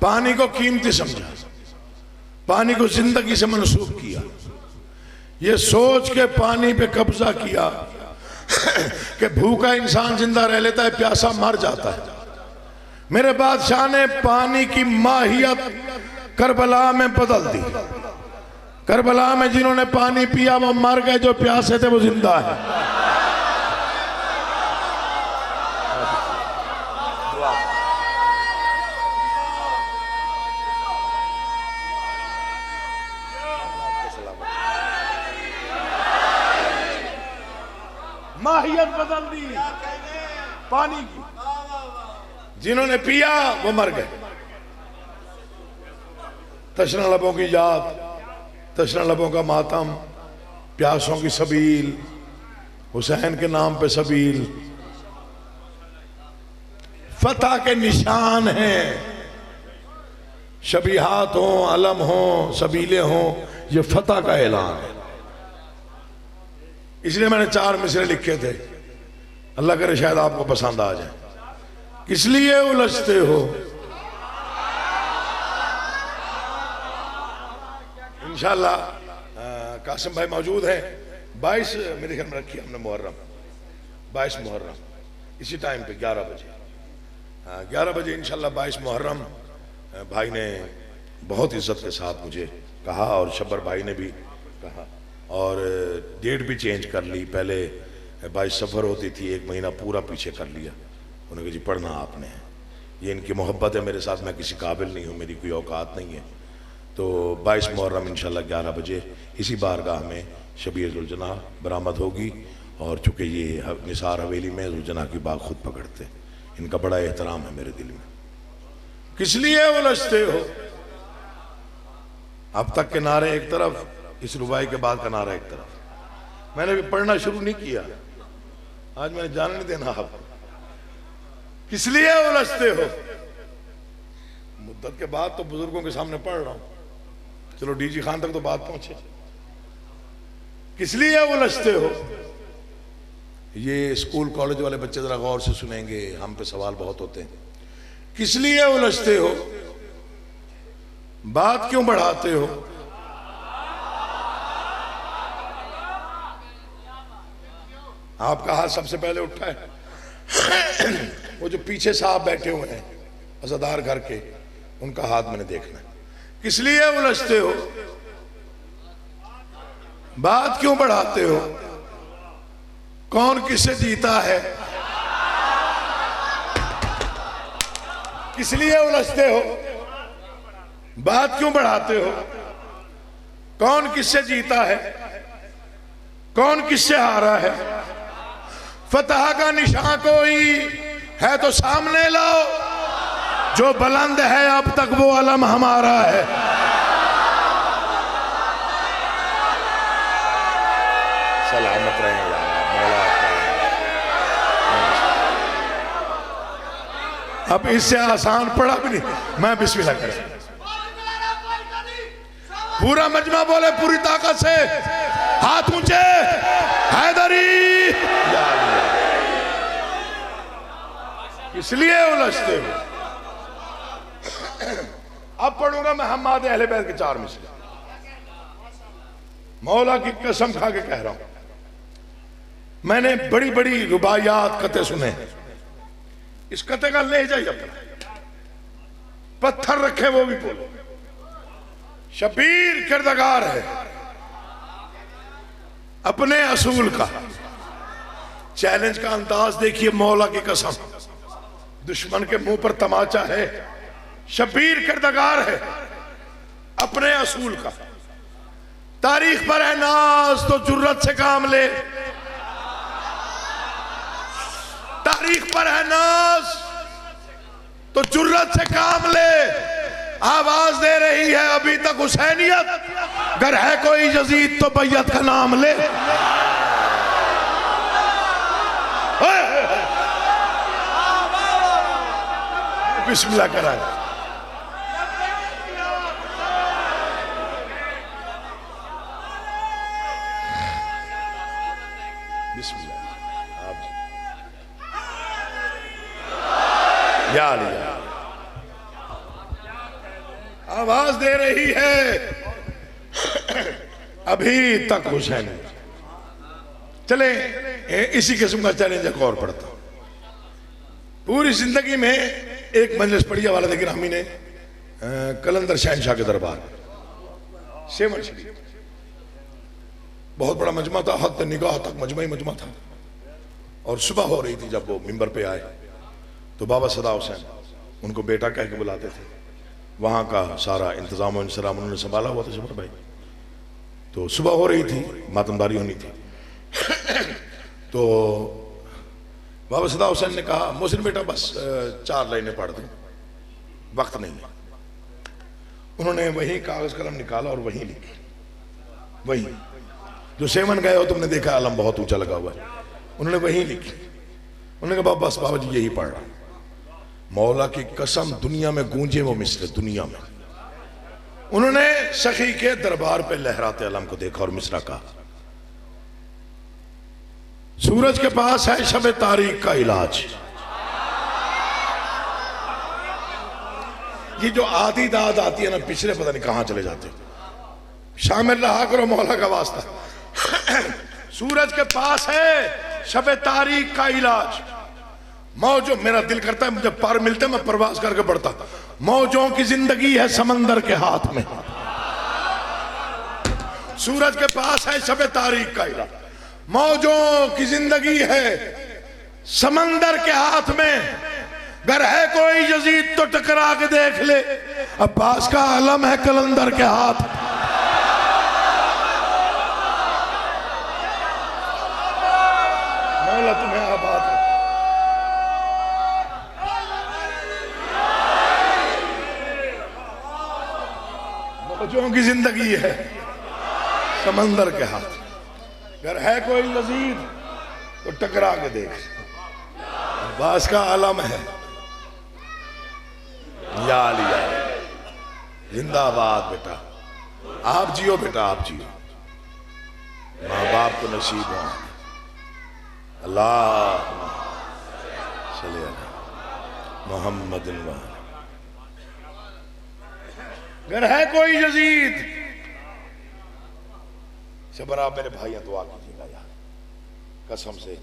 पानी को कीमती समझा, पानी को जिंदगी से मनसूब किया। ये सोच के पानी पे कब्जा किया कि भूखा इंसान जिंदा रह लेता है, प्यासा मर जाता है। मेरे बादशाह ने पानी की माहियत करबला में बदल दी। करबला में जिन्होंने पानी पिया वो मर गए, जो प्यासे थे वो जिंदा है। माहियत बदल दी पानी की। जिन्होंने पिया वो मर गए। तशना लबों की याद, तशना लबों का मातम, प्यासों की सबील, हुसैन के नाम पे सबील। फतह के निशान हैं। शबीहात हो, अलम हो, सबीले हो, ये फतह का ऐलान है। इसलिए मैंने 4 मिसरे लिखे थे। अल्लाह करे शायद आपको पसंद आ जाए। किस लिए उलझते हो? इंशाल्लाह कासिम भाई मौजूद हैं। 22 मेरे ख्याल में रखी हमने मुहर्रम, 22 मुहर्रम इसी टाइम पे 11 बजे। 11 बजे इंशाल्लाह 22 मुहर्रम। भाई ने बहुत इज्जत के साथ मुझे कहा और शब्बर भाई ने भी कहा और डेट भी चेंज कर ली। पहले 22 सफ़र होती थी, 1 महीना पूरा पीछे कर लिया। उन्होंने कहा जी पढ़ना आपने, ये इनकी मोहब्बत है मेरे साथ, मैं किसी काबिल नहीं हूँ, मेरी कोई औकात नहीं है। तो 22 मुहर्रम इंशाल्लाह 11 बजे इसी बारगाह में शबीर जुलजना बरामद होगी। और चूँकि ये निसार हवेली में जुलजना की बाग खुद पकड़ते, इनका बड़ा एहतराम है मेरे दिल में। किस लिए उलझते हो? अब तक के नारे एक तरफ, इस रुबाई के बाद का नारा एक तरफ। मैंने भी पढ़ना शुरू नहीं किया, आज मैंने जाने नहीं देना आपको। किस लिए उलझते हो? मुद्दत के बाद तो बुजुर्गों के सामने पढ़ रहा हूं। चलो डीजी खान तक तो बात पहुंचे। किस लिए उलझते हो? ये स्कूल कॉलेज वाले बच्चे जरा गौर से सुनेंगे, हम पे सवाल बहुत होते हैं। किस लिए उलझते हो? बात क्यों बढ़ाते हो? आपका हाथ सबसे पहले उठा है। वो जो पीछे साहब बैठे हुए हैं अज़ादार घर के, उनका हाथ मैंने देखना है। किस लिए उलझते हो? बात क्यों बढ़ाते हो? कौन किससे जीता है? किस लिए उलझते हो? बात क्यों बढ़ाते हो? कौन किससे जीता है? कौन किससे हारा है? फतह का निशान कोई है तो सामने लाओ, जो बुलंद है अब तक वो अलम हमारा है। अब इससे आसान पड़ा भी नहीं। मैं बिस्मिल्लाह कर, पूरा मजमा बोले पूरी ताकत से, हाथ ऊंचे, हैदरी। इसलिए उलझते हो। अब पढ़ूंगा मैं हम्माद अहले बैत के 4 मिसरे। मौला की कसम खा के कह रहा हूं, मैंने बड़ी बड़ी रुबायात कते सुने हैं। इस कते का लहजा ही अपना, पत्थर रखे वो भी बोलो। शबीर किरदार है अपने असूल का। चैलेंज का अंदाज देखिए, मौला की कसम, दुश्मन के मुंह पर तमाचा है। शबीर किरदार है अपने असूल का। तारीख पर है नाज तो जुर्रत से काम ले। तारीख पर है नाज तो जुर्रत से काम ले। आवाज दे रही है अभी तक हुसैनियत, अगर है कोई यजीद तो बैयत का नाम ले। बिस्मिल्लाह कराए। बिस्मिल्लाह आप या लिया। आवाज दे रही है अभी तक हुसैन। चले इसी किस्म का चैलेंज एक और पढ़ता हूं। पूरी जिंदगी में एक मजलिस पढ़ी वाला लेकिन हमी ने कलंदर शहनशाह के दरबार, सेवन शरीफ, बहुत बड़ा मजमा था, हद निगाह तक मजमा ही मजमा था। और सुबह हो रही थी जब वो मिंबर पे आए तो बाबा सदा हुसैन उनको बेटा कह के बुलाते थे। वहाँ का सारा इंतजाम और इंतजाम उन्होंने संभाला हुआ था जबर भाई। तो सुबह हो रही थी, मातमदारी होनी थी। तो बाबा सदा हुसैन ने कहा, मोहसिन बेटा बस 4 लाइनें पढ़ दें, वक्त नहीं है। उन्होंने वही कागज कलम निकाला और वही लिखी। वही जो सेवन गए हो तुमने देखा, आलम बहुत ऊंचा लगा हुआ है, उन्होंने वही लिखी। उन्होंने कहा बस बाबा जी यही पढ़ रहा। मौला की कसम दुनिया में गूंजे वो मिसरे, दुनिया में। उन्होंने सखी के दरबार पे लहराते अलम को देखा और मिसरा कहा, सूरज के पास है शब तारीख का इलाज। ये जो आधी दाद आती है ना, पिछले पता नहीं कहां चले जाते हो। शामिल रहा करो मौला का वास्ता। सूरज के पास है शब तारीख का इलाज। मौजों, मेरा दिल करता है मुझे पार मिलते मैं प्रवास करके पढ़ता। मौजों की जिंदगी है समंदर के हाथ में। सूरज के पास है शब तारीख का इलाज। मौजों की जिंदगी है समंदर के हाथ में। अगर है कोई यजीद तो टकरा के देख ले, अब्बास का आलम है कलंदर के हाथ। मौला तुम्हें आबाद है। मौजों की जिंदगी है समंदर के हाथ। अगर है कोई यजीद तो टकरा के देख, अब्बास का आलम है। या लिया जिंदाबाद बेटा, आप जियो बेटा, आप जियो। माँ बाप को नसीब हो। अल्लाह सल्ले अला मोहम्मद। अगर है कोई यजीद, शबर आप मेरे भाई दुआ कीजिएगा यार, कसम से।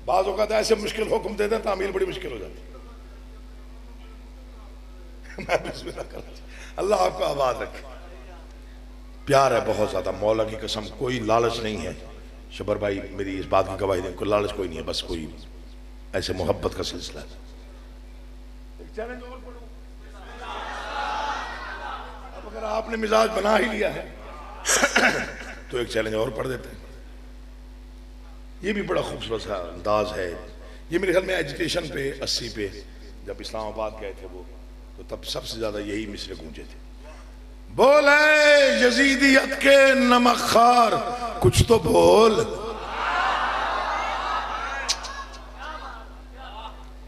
बाज़ औक़ात ऐसे मुश्किल हुक्म देते तामील बड़ी मुश्किल हो जाती। मैं बिस्मिल्लाह कर, अल्लाह आपको आबाद रखे। प्यार है बहुत ज्यादा मौला की कसम, कोई लालच नहीं है। शबर भाई मेरी इस बात की गवाही दें, कोई लालच कोई नहीं है, बस कोई ऐसे मोहब्बत का सिलसिला है। एक चैलेंज और पढ़ो। अब अगर आपने मिजाज बना ही लिया है तो एक चैलेंज और पढ़ देते हैं। ये भी बड़ा खूबसूरत सा अंदाज है। ये मेरे ख्याल में एजुकेशन पे 80 पे जब इस्लामाबाद गए थे वो, तो तब सबसे ज्यादा यही मिसरे गूंजे थे। बोले यजीदियत के नमकखार कुछ तो बोल।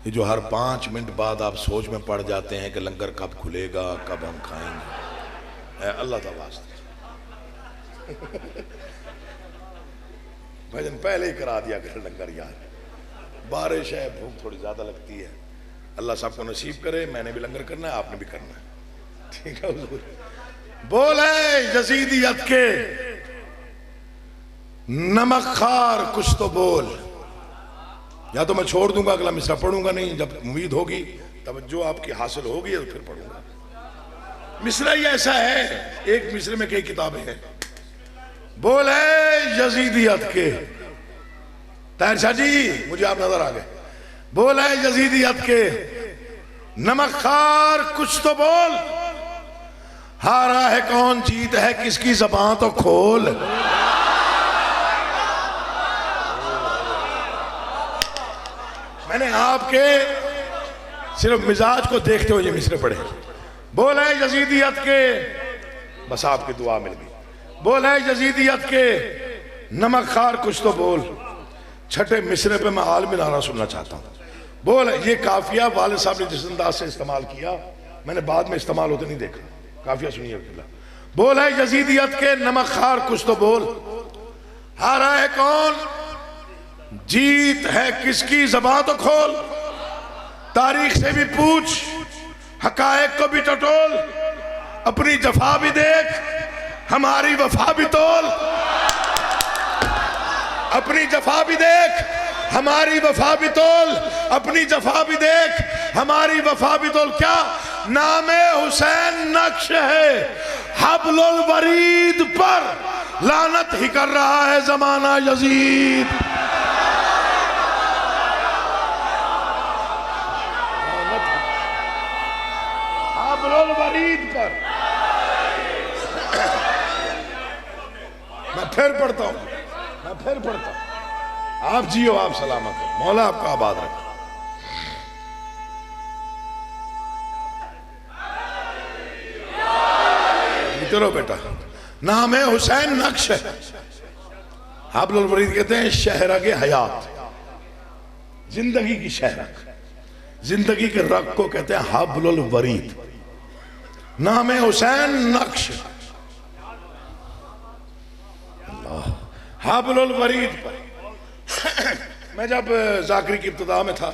ये जो हर 5 मिनट बाद आप सोच में पड़ जाते हैं कि लंगर कब खुलेगा, कब हम खाएंगे, अल्लाह का वास्ता भजन पहले ही करा दिया कर लंगर यार, बारिश है, भूख थोड़ी ज्यादा लगती है, अल्लाह सबको नसीब करे। मैंने भी लंगर करना है, आपने भी करना है, ठीक है हुजूर। बोले यजीदियत के नमक खार कुछ तो बोल, या तो मैं छोड़ दूंगा, अगला मिसरा पढ़ूंगा नहीं, जब उम्मीद होगी तब जो आपकी हासिल होगी तो फिर पढ़ूंगा। मिसरा ही ऐसा है, एक मिसरे में कई किताबें हैं। बोले यजीदियत के, ताहिर शाह जी मुझे आप नजर आ गए। बोले यजीदियत के नमक खार कुछ तो बोल, हारा है कौन, जीत है किसकी, ज़बान तो खोल। मैंने आपके सिर्फ मिजाज को देखते हुए ये मिसरे पढ़े। बोले यजीदियत के, बस आपकी दुआ मिल गई। बोले यजीदियत के नमक खार कुछ तो बोल, छठे मिसरे पे मैं आलमी नारा सुनना चाहता हूँ। बोल, ये काफिया वाले साहब ने जिस अंदाज से इस्तेमाल किया मैंने बाद में इस्तेमाल होते नहीं देखा, काफिया सुनिए। बोल है यजीदियत के नमक खार कुछ तो बोल, हारा है कौन, जीत है किसकी, ज़बान तो खोल। तारीख से भी पूछ, हकायक को भी टटोल, अपनी जफा भी देख, हमारी वफा भी तोल। अपनी जफा भी देख, हमारी वफा भी तोल, अपनी जफा भी देख, हमारी वफा भी तोल। क्या नामे हुसैन नक्श है हब्लुल वरीद पर, लानत ही कर रहा है जमाना यजीद। हब्लुल वरीद पर। मैं फिर पढ़ता हूं, मैं फिर पढ़ता हूं। आप जियो, आप सलामत हो, मौला आपका आबाद रखे। चलो बेटा, नाम है हुसैन नक्श है। हाबलुल वरीद कहते हैं शहरा के हयात, जिंदगी की शहरक, जिंदगी के रग को कहते हैं हाबलुल वरीद। नाम है हुसैन नक्श, हाबलुल वरीद पर। मैं जब जाकरी की इब्तिदा में था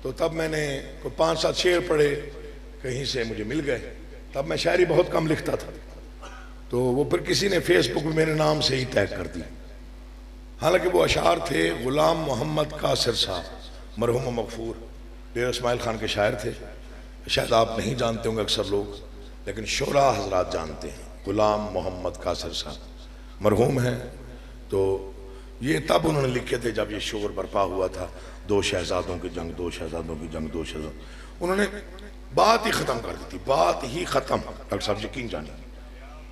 तो तब मैंने कोई 5-7 शेर पढ़े, कहीं से मुझे मिल गए। तब मैं शायरी बहुत कम लिखता था, तो वो फिर किसी ने फेसबुक में मेरे नाम से ही टैग कर दी। हालांकि वो अशार थे गुलाम मोहम्मद कासिर साहब, मरहूम मगफूर, डेरा इस्माइल खान के शायर थे। शायद आप नहीं जानते होंगे अक्सर लोग, लेकिन शोरा हजरात जानते हैं। गुलाम मोहम्मद कासिर साहब मरहूम हैं। तो ये तब उन्होंने लिखे थे जब ये शोर बर्पा हुआ था, 2 शहजादों की जंग, 2 शहजादों की जंग, 2 शहजादों। उन्होंने बात ही ख़त्म कर दी थी, बात ही ख़त्म। डॉक्टर साहब यकीन जानिए,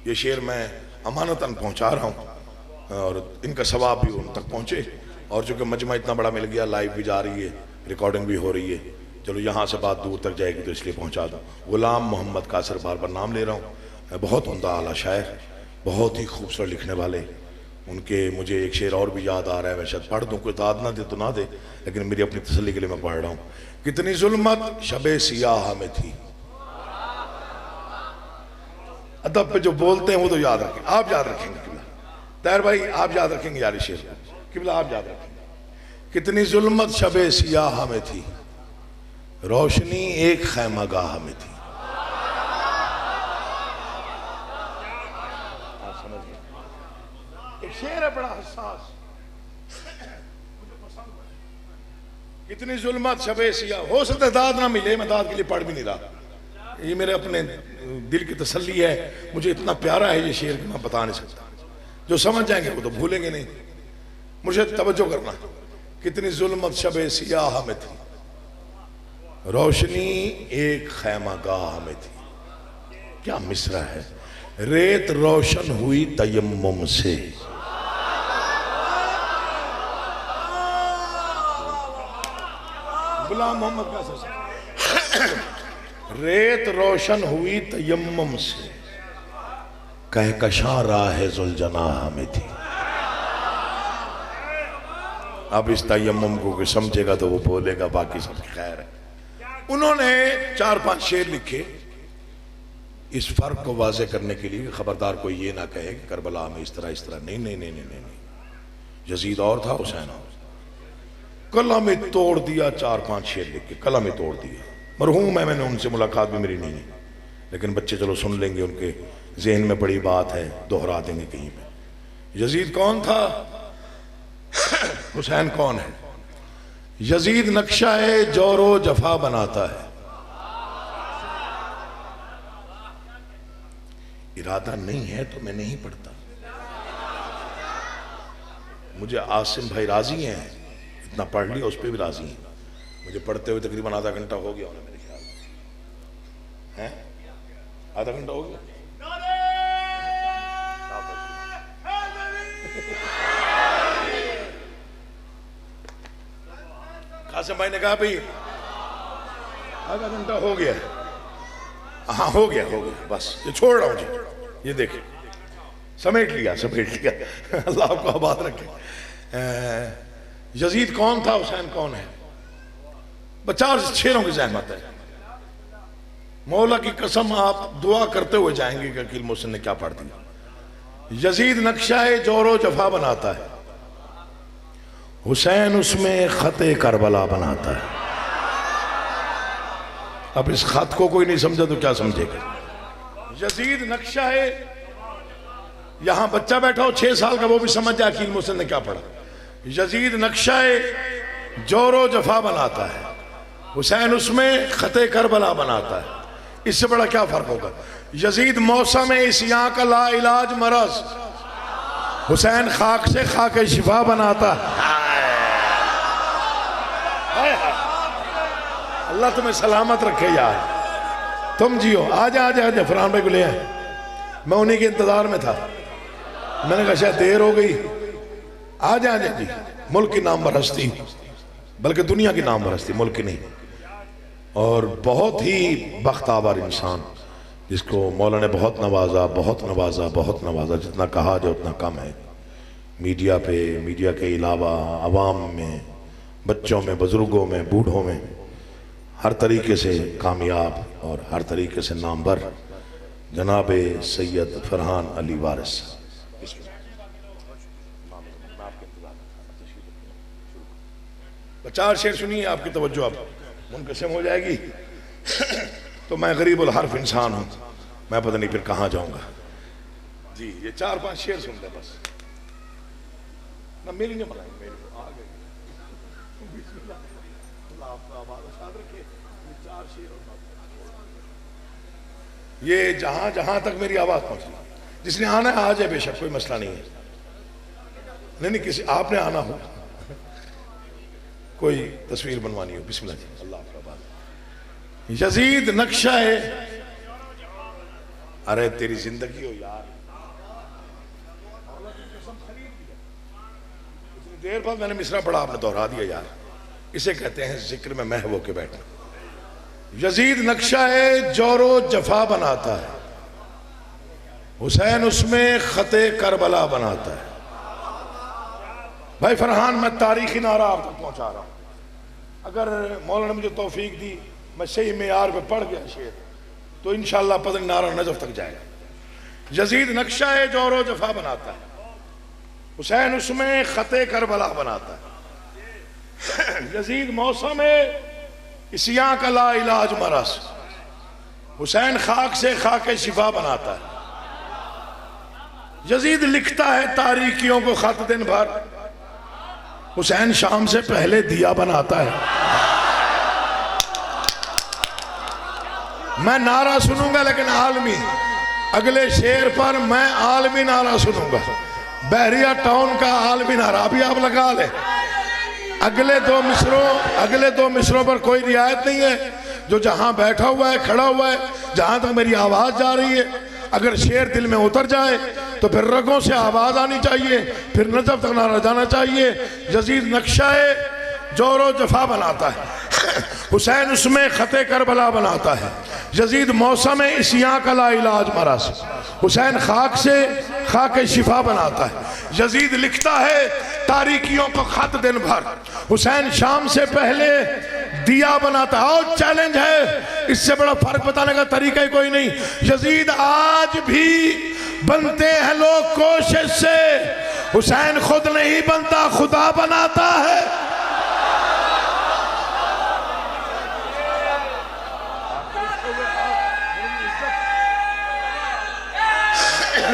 ये शेर मैं अमानतन पहुंचा रहा हूँ और इनका सवाब भी उन तक पहुँचे। और चूँकि मजमा इतना बड़ा मिल गया, लाइव भी जा रही है, रिकॉर्डिंग भी हो रही है, चलो यहाँ से बात दूर तक जाएगी तो इसलिए पहुँचा दूँ। गुलाम मोहम्मद कासिर, बार बार नाम ले रहा हूँ, बहुत उम्दा आला शायर, बहुत ही खूबसूरत लिखने वाले। उनके मुझे एक शेर और भी याद आ रहा है, मैं शायद पढ़ दूँ, कोई दाद ना दे तो ना दे, लेकिन मेरी अपनी तसल्ली के लिए मैं पढ़ रहा हूँ। कितनी जुल्मत शबे सियाह में थी। अदब पे जो बोलते हैं वो तो याद रखें, आप याद रखेंगे किबला, ताहिर भाई आप याद रखेंगे यार शेर किबला, आप याद रखेंगे। कितनी जुल्मत शबे सियाह में थी, रोशनी एक खैमागाह में थी। आप समझ गए, एक शेर है बड़ा हसास। कितनी जुल्मत शबे सियाह, हो सकता है दाद ना मिले, मैं दाद के लिए पढ़ भी नहीं रहा, ये मेरे अपने दिल की तसल्ली है। मुझे इतना प्यारा है ये शेर कि मैं बता नहीं सकता। जो समझ जाएंगे वो तो भूलेंगे नहीं, मुझे तवज्जो करना। कितनी जुल्मत शबे सियाह में थी, रोशनी एक खैमागाह में थी। क्या मिसरा है, रेत रोशन हुई तयम्मुम से। गुलाम मोहम्मद कासिर साहब, रेत रोशन हुई तयम्मुम से, कहकशां राह जुलजनाह में थी। अब इस तयम्मुम को समझेगा तो वो बोलेगा, बाकी सब खैर है। उन्होंने 4-5 शेर लिखे इस फर्क को वाजे करने के लिए, खबरदार कोई ये ना कहे कि करबला में इस तरह नहीं नहीं नहीं नहीं नहीं, नहीं। यजीद और था, हुसैन और। कला में तोड़ दिया, 4-5 शेर लिख के कला में तोड़ दिया। मरहूम है, मैंने उनसे मुलाकात भी मेरी नहीं है, लेकिन बच्चे चलो सुन लेंगे, उनके जहन में बड़ी बात है, दोहरा देंगे कहीं पे। यजीद कौन था, हुसैन कौन है? यजीद नक्शा है जोरो जफा बनाता है। इरादा नहीं है तो मैं नहीं पढ़ता। मुझे आसिम भाई राजी हैं, इतना पढ़ लिया, उस पर भी राजी हैं। मुझे पढ़ते हुए तकरीबन आधा घंटा हो गया होना, मेरे ख्याल है, आधा घंटा हो गया। कासिम भाई ने कहा भाई आधा घंटा हो गया। हाँ हो गया बस, ये छोड़ रहा हूं जी, ये देखिए समेट लिया अल्लाह को आबाद रखे। यजीद कौन था, हुसैन कौन है? 50 शेरों की जहमत है। मौला की कसम आप दुआ करते हुए जाएंगे कि अकील मोहसिन ने क्या पढ़ दिया। यजीद नक्शा है जोरो जफा बनाता है, हुसैन उसमें खते करबला बनाता है। अब इस खत को कोई नहीं समझा तो क्या समझेगा? यजीद नक्शा है, यहां बच्चा बैठा हो 6 साल का, वो भी समझ जाए अकील मोहसिन ने क्या पढ़ा। यजीद नक्शा है जोरो जफा बनाता है, हुसैन उसमें खते करबला बनाता है। इससे बड़ा क्या फर्क होगा? यजीद मौसम इस यहाँ का ला इलाज मरज, हुसैन खाक से खाके शिफा बनाता है। अल्लाह तुम्हें सलामत रखे यार, तुम जियो। आजा फरहान भाई को ले आए, मैं उन्हीं के इंतजार में था। मैंने कहा शायद देर हो गई। आजा जी, मुल्क की नामवर हस्ती, बल्कि दुनिया की नामवर हस्ती, मुल्क की नहीं, और बहुत ही बख्तावर इंसान जिसको मौला ने बहुत नवाजा। जितना कहा जाए उतना कम है। मीडिया पे, मीडिया के अलावा अवाम में, बच्चों में, बुजुर्गों में, बूढ़ों में, हर तरीके से कामयाब और हर तरीके से नामवर जनाब सैयद फरहान अली वारिस। 4 शेर सुनिए, आपकी तवज्जो अब मुनकसिम हो जाएगी। तो मैं गरीबुल हर्फ इंसान हूं, मैं पता नहीं फिर कहां जाऊंगा जी। ये 4-5 शेर सुन ले बस ना, मेरी नहीं बनाई, मेरी आ गई। ये जहां जहां तक मेरी आवाज पहुंची, जिसने आना है आ जाए, बेशक कोई मसला नहीं है। नहीं किसी आपने आना हो, कोई तस्वीर बनवानी हो, बिस्मिल्लाह जी, अल्लाह का बात। यजीद नक्शा है, अरे तेरी जिंदगी हो यार, इतनी देर बाद मैंने मिसरा पढ़ा, आपने दोहरा दिया यार। इसे कहते हैं जिक्र में महव होके बैठना। यजीद नक्शा है जोरो जफा बनाता है, हुसैन उसमें खते करबला बनाता है। भाई फरहान, मैं तारीखी नारा आप तक पहुंचा रहा हूं। अगर मौला ने मुझे तौफीक दी, मैं सही मेयार पे पढ़ गया शेर, तो इंशाअल्लाह पता नहीं नारा नजफ तक जाएगा। यजीद नक्शा है जोरो जफा बनाता है, हुसैन उसमें खते करबला बनाता है। यजीद मौसम है इसिया का ला इलाज मरस, हुसैन खाक से खाके शिफा बनाता है। यजीद लिखता है तारीकियों को खत दिन भर, हुसैन शाम से पहले दिया बनाता है। मैं नारा सुनूंगा लेकिन आलमी, अगले शेर पर मैं आलमी नारा सुनूंगा, बहरिया टाउन का आलमी नारा। अभी आप लगा ले, अगले दो मिसरों पर कोई रियायत नहीं है। जो जहां बैठा हुआ है, खड़ा हुआ है, जहां तक मेरी आवाज जा रही है, अगर शेर दिल में उतर जाए तो फिर रगों से आवाज आनी चाहिए, फिर नजफ तक ना जाना चाहिए। यजीद नक्शा है जोरो जफा बनाता है, हुसैन उसमें खते करबला बनाता है। यजीद मौसम है इसिया का ला इलाज मरस, हुसैन खाक से खाके शिफा बनाता है। यजीद लिखता है तारीकियों को खत दिन भर। हुसैन शाम से पहले दिया बनाता है। और चैलेंज है, इससे बड़ा फर्क बताने का तरीका ही कोई नहीं। यजीद आज भी बनते हैं लोग कोशिश से, हुसैन खुद नहीं बनता, खुदा बनाता है।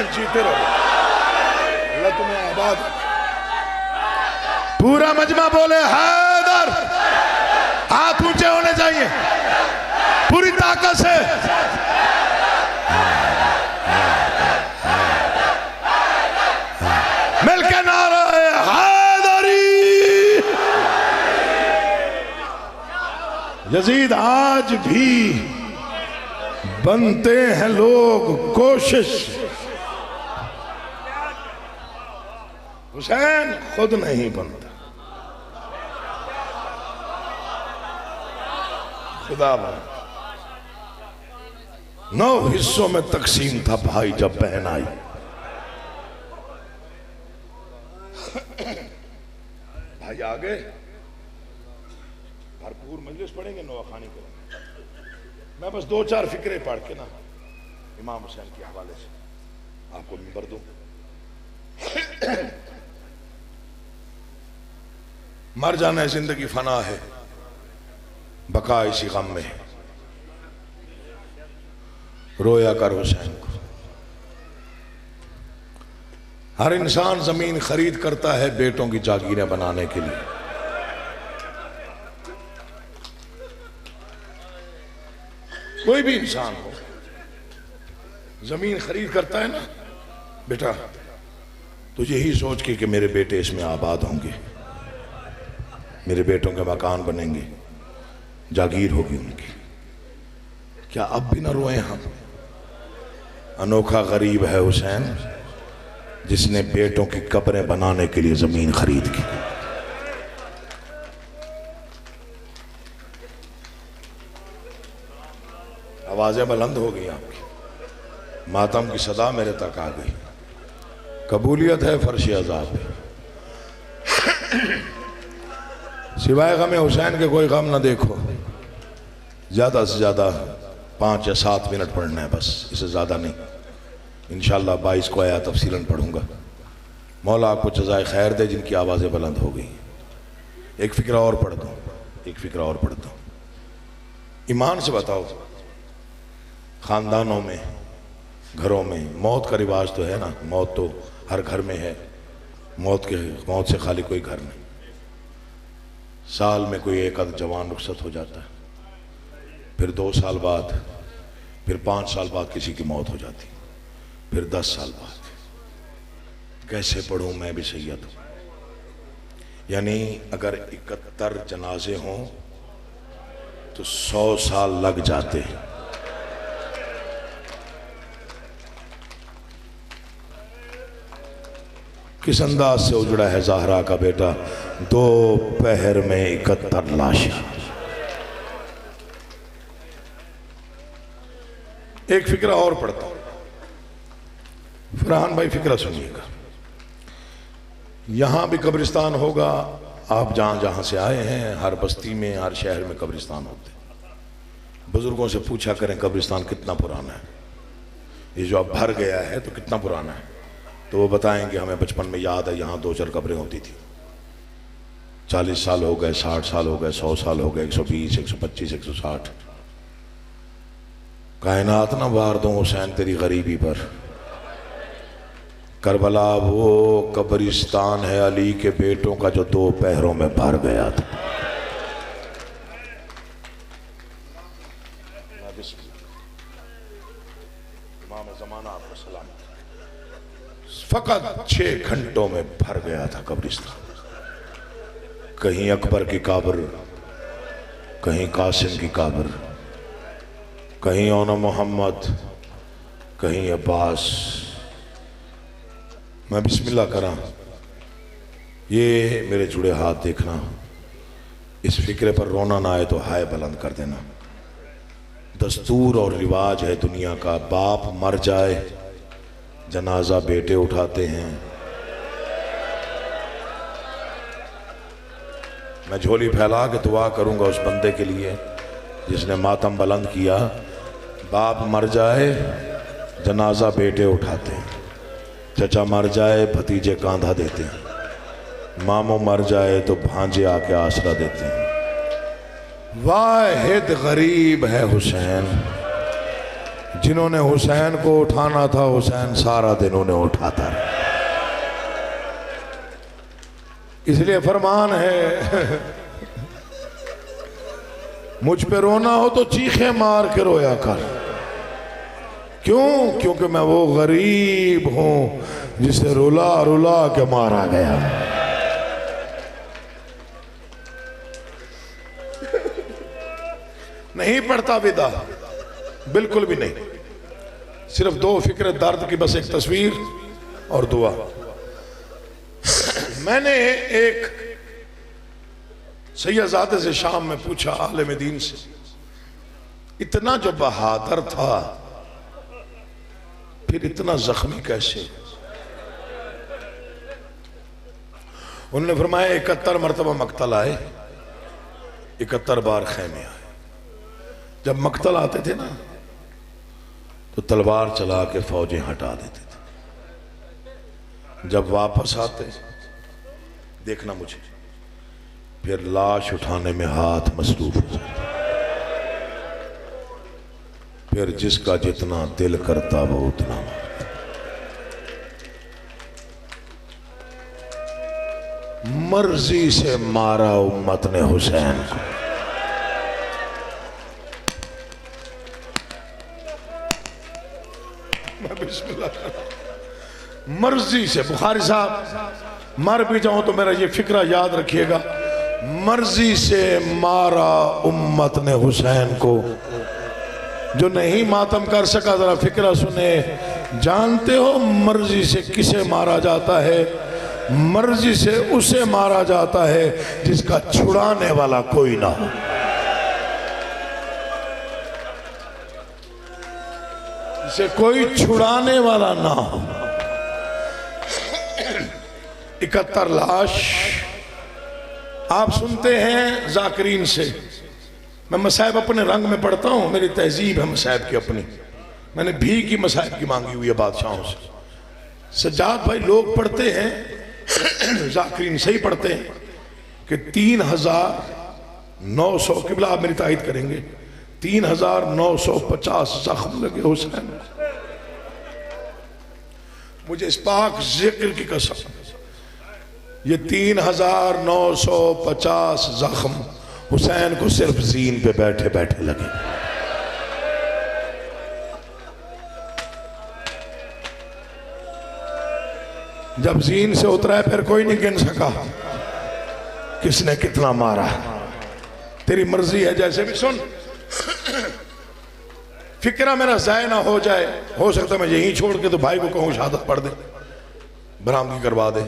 जीते रहो, अल्लाह तुम्हें आबाद। पूरा मजमा बोले हैदर, हाथ ऊंचे होने चाहिए पूरी ताकत से। मिलके नारे हैदरी। यजीद आज भी बनते हैं लोग कोशिश, हुसैन खुद नहीं बनता, खुदा बनता। 9 हिस्सों में तकसीम था भाई जब बहन आई। भाई आ गए, भरपूर मजलिस पढ़ेंगे नवाखानी को। मैं बस 2-4 फिक्रे पढ़ के ना इमाम हुसैन के हवाले से आपको मिंबर दूं। मर जाना है, जिंदगी फना है, बका इसी गम में। रोया कर हुसैन को। हर इंसान जमीन खरीद करता है बेटों की जागीरें बनाने के लिए। कोई भी इंसान हो जमीन खरीद करता है ना बेटा, तो यही सोच के कि मेरे बेटे इसमें आबाद होंगे, मेरे बेटों के मकान बनेंगे, जागीर होगी उनकी। क्या अब भी ना रोए हम? अनोखा गरीब है हुसैन जिसने बेटों की कब्रें बनाने के लिए जमीन खरीद की। आवाजें बुलंद हो गई आपकी, मातम की सदा मेरे तक आ गई। कबूलियत है फर्श अज़ाब। सिवाय गम हुसैन के कोई गम ना देखो। ज़्यादा से ज़्यादा 5 या 7 मिनट पढ़ना है बस, इससे ज़्यादा नहीं। इंशाअल्लाह 22 को आया तफसीलन पढ़ूंगा। मौला आपको जज़ाए खैर दे जिनकी आवाज़ें बुलंद हो गई। एक फ़िक्रा और पढ़ दूँ, एक फ़िक्रा और पढ़ दूँ। ईमान से बताओ, ख़ानदानों में, घरों में मौत का रिवाज तो है ना, मौत तो हर घर में है। मौत से खाली कोई घर नहीं। साल में कोई एक आध जवान रुखसत हो जाता है, फिर 2 साल बाद, फिर 5 साल बाद किसी की मौत हो जाती, फिर 10 साल बाद। कैसे पढ़ूं मैं भी सैयद हूं? यानी अगर 71 जनाजे हों तो 100 साल लग जाते हैं। किस अंदाज से उजड़ा है ज़हरा का बेटा, 2 पहर में 71 लाशें। एक फिक्रा और पढ़ता हूं, फरहान भाई फिक्रा सुनिएगा। यहां भी कब्रिस्तान होगा, आप जहां जहां से आए हैं, हर बस्ती में, हर शहर में कब्रिस्तान होते हैं। बुजुर्गों से पूछा करें कब्रिस्तान कितना पुराना है, ये जो अब भर गया है तो कितना पुराना है, तो वो बताएंगे हमें बचपन में याद है यहाँ 2-4 कब्रें होती थी। 40 साल हो गए, 60 साल हो गए, 100 साल हो गए, 120, 125, 160। कायनात ना वार दो हुसैन तेरी गरीबी पर। करबला वो कब्रिस्तान है अली के बेटों का जो 2 पहरों में भर गया था। फकत 6 घंटों में भर गया था कब्रिस्तान। कहीं अकबर की कब्र, कहीं कासिम की कब्र, कहीं औना मोहम्मद, कहीं अब्बास। मैं बिस्मिल्लाह करा, ये मेरे जुड़े हाथ देखना, इस फिक्रे पर रोना ना आए तो हाय बुलंद कर देना। दस्तूर और रिवाज है दुनिया का, बाप मर जाए जनाजा बेटे उठाते हैं, मैं झोली फैला के दुआ करूंगा उस बंदे के लिए जिसने मातम बुलंद किया। बाप मर जाए जनाजा बेटे उठाते हैं, चचा मर जाए भतीजे कांधा देते हैं, मामू मर जाए तो भांजे आके आसरा देते हैं। वाहिद गरीब है हुसैन, जिन्होंने हुसैन को उठाना था हुसैन सारा दिन उन्हें उठाता रहा। इसलिए फरमान है मुझ पे रोना हो तो चीखे मार के रोया कर। क्यों? क्योंकि मैं वो गरीब हूं जिसे रुला रुला के मारा गया। नहीं पढ़ता विदा, बिल्कुल भी नहीं। सिर्फ दो फिक्र दर्द की, बस एक तस्वीर और दुआ। मैंने एक सैयदजादे से शाम में पूछा, आलिम दीन से, इतना जो बहादुर था फिर इतना जख्मी कैसे? उन्होंने फरमाया 71 मरतबा मक्तल आए, 71 बार खैमे आए। जब मक्तल आते थे ना तो तलवार चला के फौजें हटा देते थे। जब वापस आते, देखना मुझे, फिर लाश उठाने में हाथ मसरूफ हो जाता। फिर जिसका जितना दिल करता वो उतना मारता। मर्जी से मारा उम्मत ने हुसैन को। मर्जी से। बुखारी साहब, मर भी जाऊं तो मेरा ये फिक्रा याद रखिएगा, मर्जी से मारा उम्मत ने हुसैन को। जो नहीं मातम कर सका जरा फिक्रा सुने। जानते हो मर्जी से किसे मारा जाता है? मर्जी से उसे मारा जाता है जिसका छुड़ाने वाला कोई ना हो। जिसे कोई छुड़ाने वाला ना हो। 71 लाश आप सुनते हैं जाकिरीन से। मैं मसाइब अपने रंग में पढ़ता हूं, मेरी तहजीब है मसाइब की अपनी। मैंने भी की मसाइब की मांगी हुई है बादशाहों से। सज्जाद भाई लोग पढ़ते हैं जाकिरीन सही पढ़ते हैं कि 3900 किबला आप मेरी तायद करेंगे 3950 जख्म लगे हुसैन। मुझे इस पाक जिक्र की कसम, ये 3950 जख्म हुसैन को सिर्फ जीन पे बैठे बैठे लगे। जब जीन से उतरा है फिर कोई नहीं गिन सका किसने कितना मारा। तेरी मर्जी है जैसे भी। सुन, फिक्रा मेरा ज़ाय ना हो जाए। हो सकता मैं यहीं छोड़ के तो भाई को कहूँ शहादत पढ़ दे, बरामदगी करवा दे।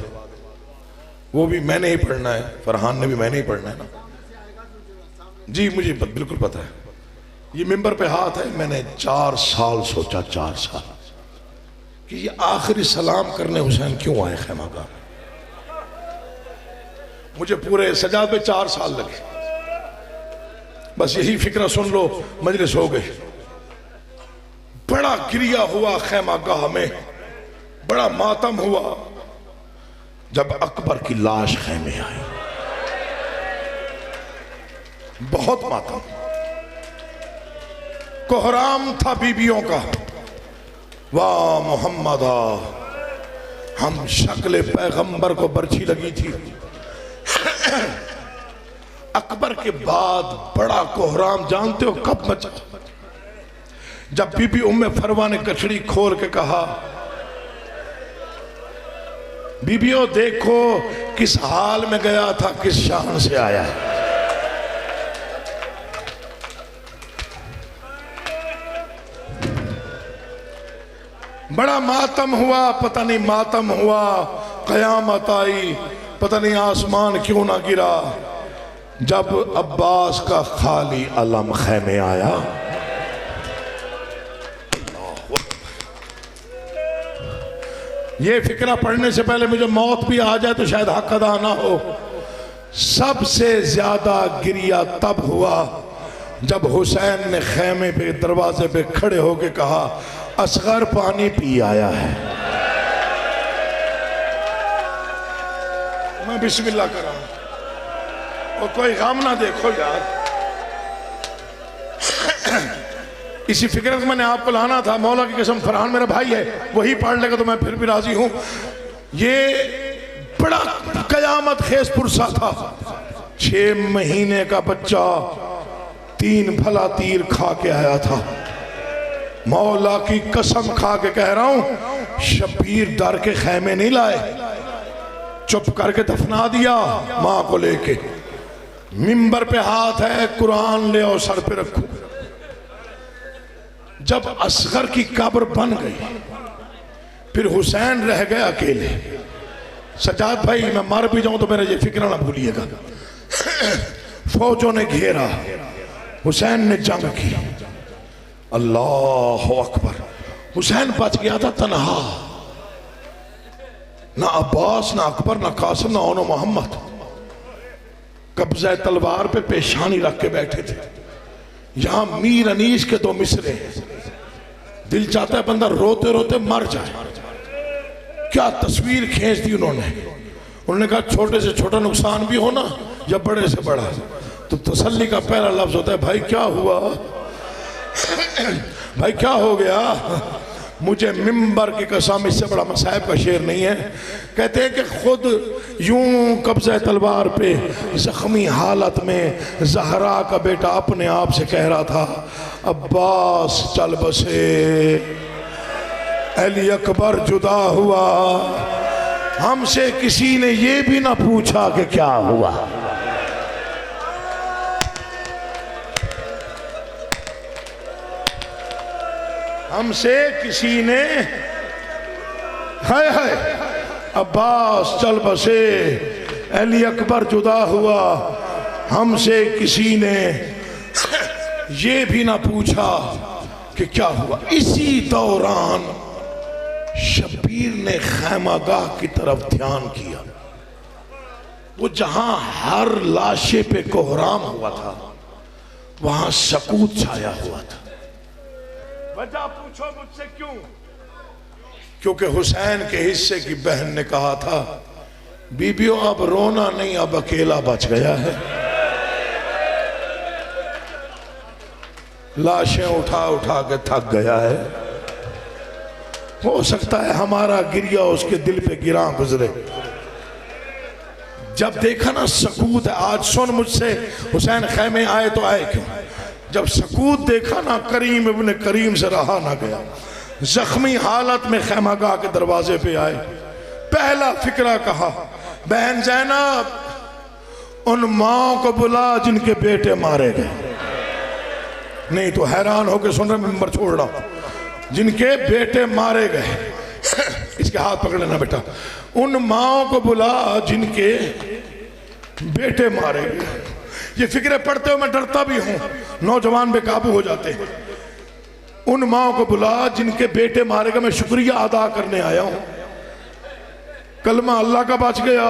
वो भी मैंने ही पढ़ना है, फरहान ने भी मैंने ही पढ़ना है ना जी। मुझे बिल्कुल पता है। ये मिंबर पे हाथ है। मैंने 4 साल सोचा, 4 साल, कि ये आखिरी सलाम करने हुसैन क्यों आए खैमागाह में। मुझे पूरे सजाद में 4 साल लगे। बस यही फिक्रा सुन लो, मजलिस हो गई। बड़ा गिरिया हुआ खैमागाह में, बड़ा मातम हुआ जब अकबर की लाश खैमे आई। बहुत मातम, कोहराम था बीबियों का। वाह मोहम्मदा, हम शक्ल पैगंबर को बर्छी लगी थी। अकबर के बाद बड़ा कोहराम जानते हो कब मचा? जब बीबी उम्मे फरवा ने कचड़ी खोल के कहा, बीबियों देखो किस हाल में गया था, किस शान से आया है। बड़ा मातम हुआ, पता नहीं मातम हुआ, कयामत आई, पता नहीं आसमान क्यों ना गिरा जब अब्बास का खाली अलम खैमे आया। ये फिक्रा पढ़ने से पहले मुझे मौत भी आ जाए तो शायद हक अदा ना हो। सबसे ज्यादा गिरिया तब हुआ जब हुसैन ने खेमे पे दरवाजे पे खड़े होके कहा, असगर पानी पी आया है। मैं बिस्मिल्लाह कर रहा हूं और कोई गम ना देखो यार। इसी फिक्र में मैंने आपको लाना था। मौला की कसम, फरहान मेरा भाई है, वही पढ़ लेगा तो मैं फिर भी राजी हूं। ये बड़ा कयामत खेस पुरसा था। 6 महीने का बच्चा 3 भला तीर खा के आया था। मौला की कसम खा के कह रहा हूं, शबीर डर के खेमे नहीं लाए, चुप करके दफना दिया मां को लेके। मिंबर पे हाथ है, कुरान ले और सर पे रखो। जब असगर की कब्र बन गई, फिर हुसैन रह गए अकेले। सजाद भाई, मैं मर भी जाऊं तो मेरा ये फिक्र ना भूलिएगा। फौजों ने घेरा, हुसैन ने जंग की। अल्लाह अकबर। हुसैन बच गया था तन्हा, ना अब्बास, ना अकबर, ना कासिम, ना ओनो मोहम्मद। कब्जा तलवार पे पेशानी रख के बैठे थे। यहां मीर अनीस के 2 मिसरे हैं। दिल चाहता है बंदा रोते रोते मर जाए। क्या तस्वीर खींच दी उन्होंने कहा, छोटे से छोटा नुकसान भी हो ना, या बड़े से बड़ा, तो तसल्ली का पहला लफ्ज होता है, भाई क्या हुआ, भाई क्या हो गया। मुझे मिंबर की कसम, इससे बड़ा मसाइब का शेर नहीं है। कहते हैं कि खुद यूं कब्ज़ा तलवार पे जख्मी हालत में ज़हरा का बेटा अपने आप से कह रहा था, अब्बास चल बसे, अली अकबर जुदा हुआ। हमसे किसी ने ये भी ना पूछा कि क्या हुआ। हमसे किसी ने, हाय हाय, अब्बास चल बसे, अली अकबर जुदा हुआ। हमसे किसी ने ये भी ना पूछा कि क्या हुआ। इसी दौरान शबीर ने खैमागाह की तरफ ध्यान किया। वो जहां हर लाशे पे कोहराम हुआ था, वहां सकूत छाया हुआ था। वजह पूछो मुझसे क्यों? क्योंकि हुसैन के हिस्से की बहन ने कहा था, बीबियों अब रोना नहीं, अब अकेला बच गया है। लाशें उठा उठा के थक गया है। हो सकता है हमारा गिरिया उसके दिल पे गिरा गुजरे। जब देखा ना सकूत है, आज सुन मुझसे, हुसैन खैमे आए तो आए क्यों? जब सकूत देखा ना, करीम इब्ने करीम से रहा ना गया। जख्मी हालत में खैमागाह के दरवाजे पे आए। पहला फिक्रा कहा, बहन ज़ैनब उन माओ को बुला जिनके बेटे मारे गए। नहीं तो हैरान होकर सुन रहे, मिंबर छोड़ रहा, जिनके बेटे मारे गए। इसके हाथ पकड़ लेना बेटा। उन माओ को बुला जिनके बेटे मारे गए। ये फिक्रे पढ़ते हुए मैं डरता भी हूं, नौजवान बेकाबू हो जाते हैं। उन माओ को बुला जिनके बेटे मारे गए। मैं शुक्रिया अदा करने आया हूं। कलमा अल्लाह का बच गया,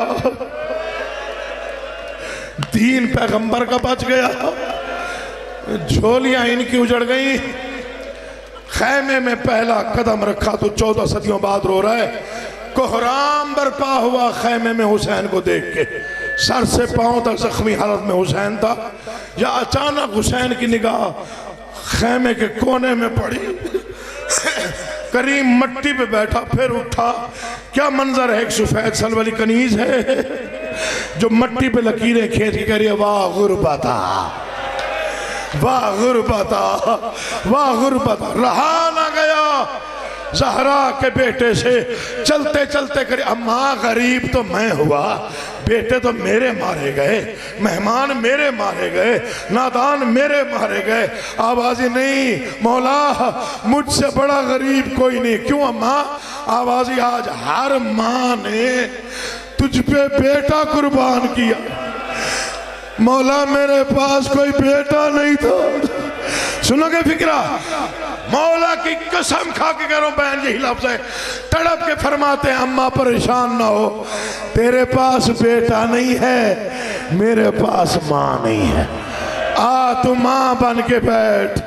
दीन पैगंबर का बच गया, झोलियां इनकी उजड़ गई। खैमे में पहला कदम रखा तो 14 सदियों बाद रो रहा है। कोहराम बरपा हुआ खैमे में हुसैन को देख के। सर से पांव तक जख्मी हालत में हुसैन था। या अचानक हुसैन की निगाह खैमे के कोने में पड़ी। करीम मट्टी पे बैठा, फिर उठा। क्या मंजर है, एक सफेद सल वाली कनीज है जो मट्टी पे लकीरें खींच के कह रही है, वाह गुरबता, वाह गुरबता, वाह गुरबता। रहा ना गया ज़हरा के बेटे से। चलते चलते करे, अम्मा गरीब तो मैं हुआ, बेटे तो मेरे मारे गए, मेहमान मेरे मारे गए, नादान मेरे मारे गए। आवाज़ी नहीं, मौला मुझसे बड़ा गरीब कोई नहीं। क्यों अम्मा? आवाज़ी आज हर माँ ने तुझ पे बेटा कुर्बान किया। मौला मेरे पास कोई बेटा नहीं था। सुनोगे फिक्रा? मौला की कसम खा के कह रहा हूं बहन, यही लफ्ज है। तड़प के फरमाते हैं अम्मा परेशान ना हो, तेरे पास बेटा नहीं है, मेरे पास माँ नहीं है। आ तू माँ बन के बैठ,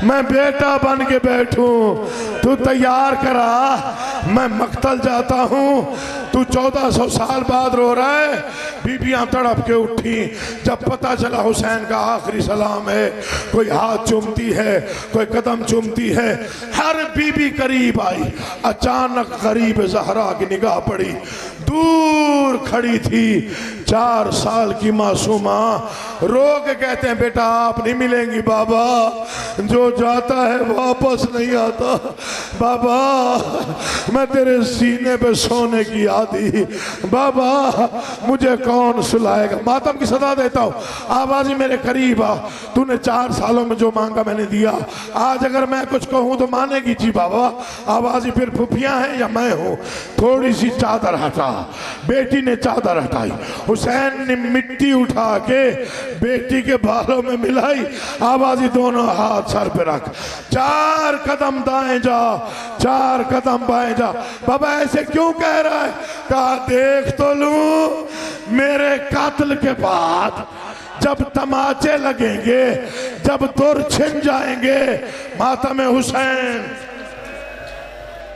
मैं बेटा बन के बैठूं, तू तैयार करा, मैं मक्तल जाता हूं। तू 1400 साल बाद रो रहा है। बीबियां तड़प के उठी जब पता चला हुसैन का आखिरी सलाम है। कोई हाथ चूमती है, कोई कदम चूमती है, हर बीबी करीब आई। अचानक गरीब जहरा की निगाह पड़ी, दूर खड़ी थी 4 साल की मासूमा। रो के कहते हैं बेटा आप नहीं मिलेंगी बाबा, जो जाता है वापस नहीं आता। बाबा मैं तेरे सीने पे सोने की आदि, बाबा मुझे कौन सुलाएगा। मातम की सदा देता हूँ, आवाज़ मेरे करीब आ, तूने 4 सालों में जो मांगा मैंने दिया, आज अगर मैं कुछ कहूँ तो मानेगी जी बाबा। आवाज़ फिर फुफियाँ हैं या मैं हूँ। थोड़ी सी चादर हटा, बेटी ने चादर हटाई, हुसैन ने मिट्टी उठा के बेटी के बालों में मिलाई। आवाज़ी दोनों हाथ सर पे रख, 4 कदम दाएं जा, 4 कदम बाएं जा। बाबा ऐसे क्यों कह रहा है? कहा देख तो लूं मेरे कातिल के बाद जब तमाचे लगेंगे, जब तुर छिन जाएंगे, मातम हुसैन